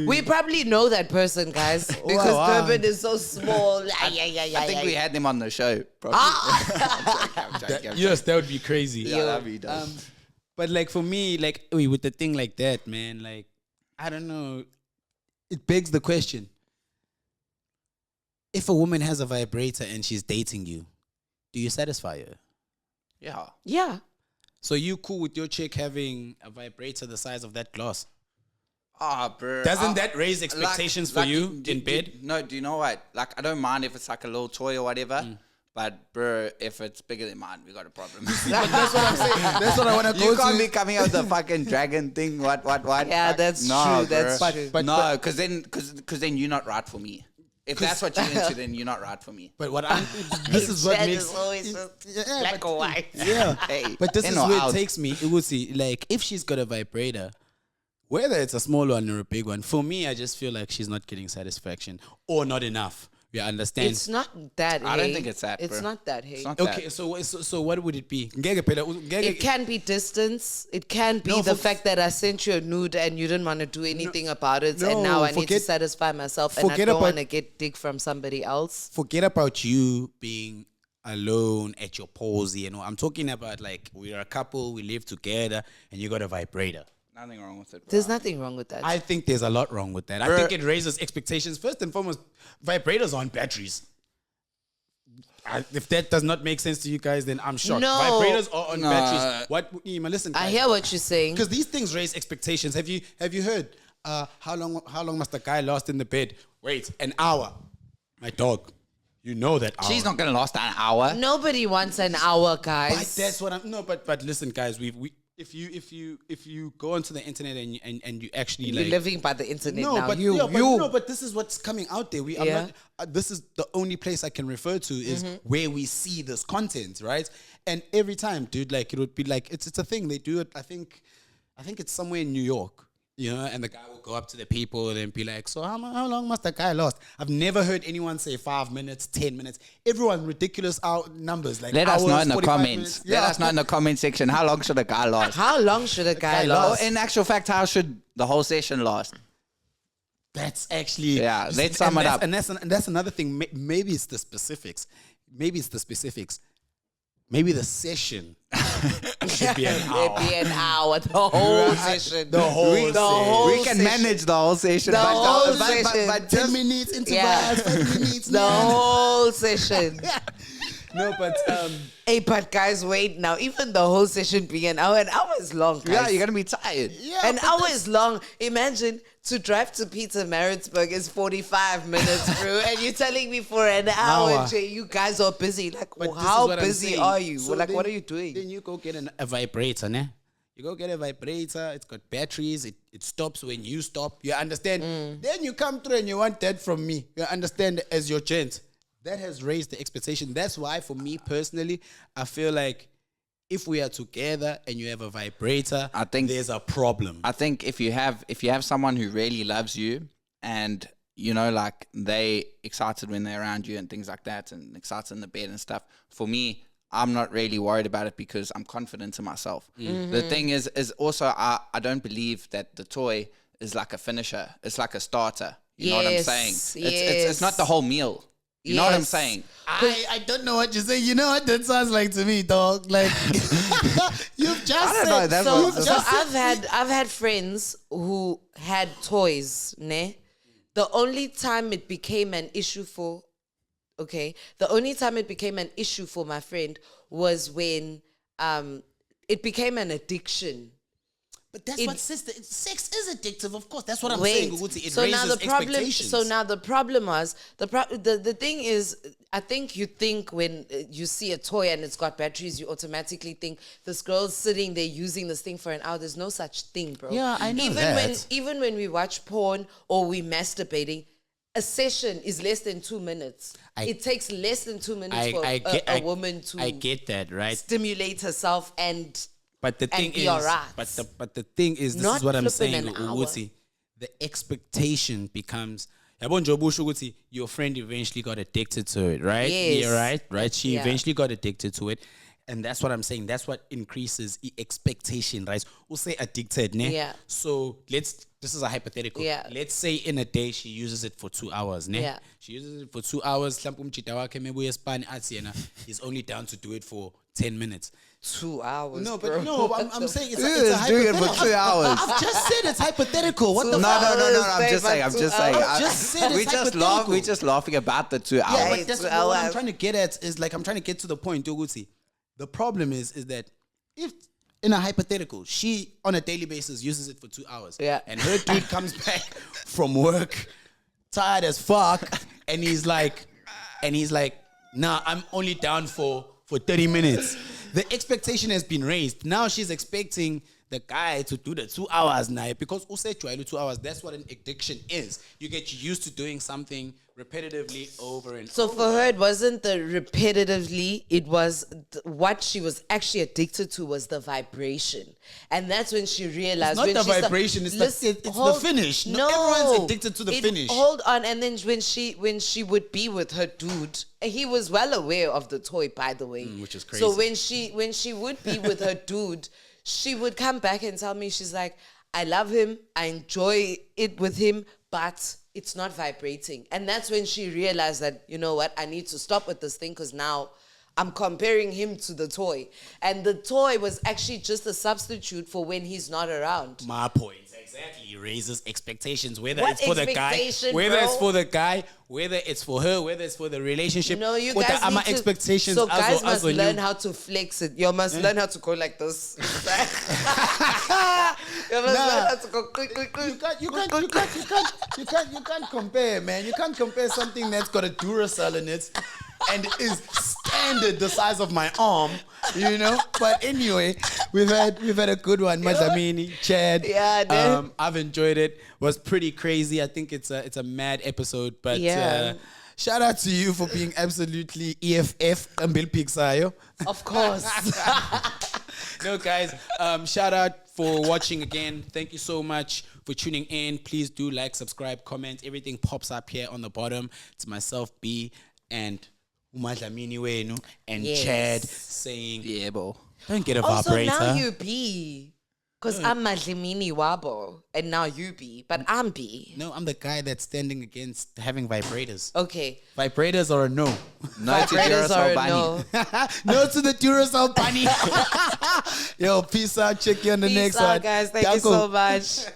We probably know that person, guys, because wow. Durban is so small. I think we had them on the show. Probably. I'm joking. Yes, that would be crazy. Yeah, that'd be dope. But like for me, like with the thing like that, man, like I don't know. It begs the question: if a woman has a vibrator and she's dating you, do you satisfy her? Yeah. Yeah. So you cool with your chick having a vibrator the size of that glass? Bro. Doesn't that raise expectations for you in bed? No, do you know what? Like, I don't mind if it's like a little toy or whatever. But, bro, if it's bigger than mine, we got a problem. That's what I'm saying. That's what I want to go You can't to. be coming out with the fucking dragon thing. What? Yeah, that's true. That's bro. true. But- No, because then you're not right for me. If that's what you're into, then you're not right for me. But what I'm, this is what Chad makes is always yeah, black or white. Yeah, Hey, but this in is or where out. it takes me. It will see, like, if she's got a vibrator, whether it's a small one or a big one, for me, I just feel like she's not getting satisfaction or not enough. You understand? It's not that. I don't think it's that. It's bro. not that. Hey. It's not Okay, that. so what would it be? It can be distance. It can be No, the for- fact that I sent you a nude and you didn't want to do anything about it, no, and now I need to forget- satisfy myself, and I forget don't about- want to get dick from somebody else. Forget about you being alone at your posy. I'm talking about like we're a couple, we live together, and you got a vibrator. Nothing wrong with it. Bro. There's nothing wrong with that. I think there's a lot wrong with that. I think it raises expectations. First and foremost, vibrators on batteries. If that does not make sense to you guys, then I'm shocked. No. Vibrators are on batteries. What? Ima, listen. I guys. hear what you're saying. Because these things raise expectations. Have you heard? How long must the guy last in the bed? Wait, an hour. My dog. You know that hour. She's not gonna last an hour. Nobody wants an hour, But guys. that's what I'm. No, but listen, guys. If you go onto the internet and you actually You're like living by the internet no, now. but you. no, but this is what's coming out there. I'm Yeah. not, this is the only place I can refer to is where we see this content, right? And every time, dude, like it would be like it's a thing they do it. I think it's somewhere in New York, and the guy will go up to the people and be like, "So how long must the guy last?" I've never heard anyone say 5 minutes, 10 minutes. Everyone ridiculous out numbers like Let us know hours, in the 45 comments. minutes. Let us know in the comment section how long should a guy last. How long should a guy guy last? last. Or in actual fact, how should the whole session last? That's actually Yeah, let's sum it up. And that's another thing. Maybe it's the specifics. Maybe the session should be an hour. It'd be an hour. The whole session. The whole we, session. the whole we can session. manage the whole session. The whole but, session. but 10 minutes intervals, Yeah. 5 minutes. The whole session. No, but Hey, but guys, wait now. Even the whole session being an hour is long, guys. yeah, you're gonna be tired. yeah, An but hour is long. Imagine to drive to Peter Maritzburg is 45 minutes, bro. And you're telling me for an hour, Hour. Jay, you guys are busy. Like, But this how is what I'm busy saying. are you? So Like, then- what are you doing? Then you go get a vibrator, ne? You go get a vibrator. It's got batteries. It stops when you stop. You understand? Then you come through and you want that from me. You understand as your gent. That has raised the expectation. That's why, for me personally, I feel like if we are together and you have a vibrator, I think there's a problem. I think if you have someone who really loves you and like they excited when they're around you and things like that and excited in the bed and stuff, for me, I'm not really worried about it because I'm confident in myself. The thing is also I don't believe that the toy is like a finisher. It's like a starter. You know what I'm saying? It's not the whole meal. You know what I'm Yes. saying? I don't know what you're saying. You know what that sounds like to me, dog? Like you've just I don't said. know, that's So, what- so I've had friends who had toys, ne? The only time it became an issue for my friend was when it became an addiction. But that's what sex is addictive, of course. That's what I'm Wait. saying, Uguti. It so raises now the problem. expectations. So now the problem was the thing is. I think you think when you see a toy and it's got batteries, you automatically think this girl's sitting there using this thing for an hour. There's no such thing, bro. Yeah, I know even that. Even when we watch porn or we masturbating, a session is less than 2 minutes. It takes less than 2 minutes for a woman to I get that, right? stimulate herself and. But the thing and be is, alright. but the thing is, this Not is what I'm flipping saying, an hour. Uguti. The expectation becomes. Yabon Jobu Shuguti, your friend eventually got addicted to it, right? Yes. Yeah, right. She Yeah. eventually got addicted to it. And that's what I'm saying. That's what increases expectation, right? We'll say addicted, ne? Yeah. So this is a hypothetical. Yeah. Let's say in a day she uses it for 2 hours, ne? Yeah. She uses it for 2 hours. He's only down to do it for 10 minutes. 2 hours. No, bro. but no, I'm saying it's Dude, a doing it for hypothetical. 2 hours. I've just said it's hypothetical. What the No, fuck? I'm just saying. I've just said we it's just hypothetical. we're just laughing about the 2 hours. Yeah, but It's that's our- what I'm trying to get at is like I'm trying to get to the point, Uguti. The problem is that if in a hypothetical, she on a daily basis uses it for 2 hours. Yeah. And her dude comes back from work, tired as fuck, and he's like, nah, I'm only down for 30 minutes. The expectation has been raised. Now she's expecting the guy to do the 2 hours now because 2 hours, that's what an addiction is. You get used to doing something repetitively over and So over. for her, it wasn't the repetitively. It was what she was actually addicted to was the vibration, and that's when she realized. It's not when the she vibration. It's the finish. No, everyone's addicted to the finish. Hold on, and then when she would be with her dude, he was well aware of the toy, by the way, which is crazy. So when she would be with her dude, she would come back and tell me, she's like, I love him, I enjoy it with him, but it's not vibrating. And that's when she realized that, you know what, I need to stop with this thing because now I'm comparing him to the toy. And the toy was actually just a substitute for when he's not around. My point. Exactly. It raises expectations, whether What it's for the guy, expectation, whether bro? it's for the guy, whether it's for her, whether it's for the relationship. No, you What guys the, need my to, expectations so guys as must on learn you. how to flex it. You must learn how to go like this. You must learn how to go quick, quick, quick. You can't compare, man. You can't compare something that's got a Duracell in it and is standard the size of my arm, you know. But anyway, we've had a good one, Dlamini, Chad. Yeah, dude. I've enjoyed it. Was pretty crazy. I think it's a mad episode, but Yeah. shout out to you for being absolutely EFF and Bill Pixayo. Of course. No, guys, shout out for watching again. Thank you so much for tuning in. Please do like, subscribe, comment. Everything pops up here on the bottom. It's myself, B, and Dlamini wenu, and Yes. Chad saying, Yeah, bro. don't get a Also, vibrator. now you be. Because I'm Dlamini Wabo, and now you be. But I'm B. No, I'm the guy that's standing against having vibrators. Okay. Vibrators are a no. No to Vibrators are Duracell a bunny. no. No to the Duracell bunny. Yo, peace out. Check you on the Peace next out, one. guys. Thank you Danko. so much.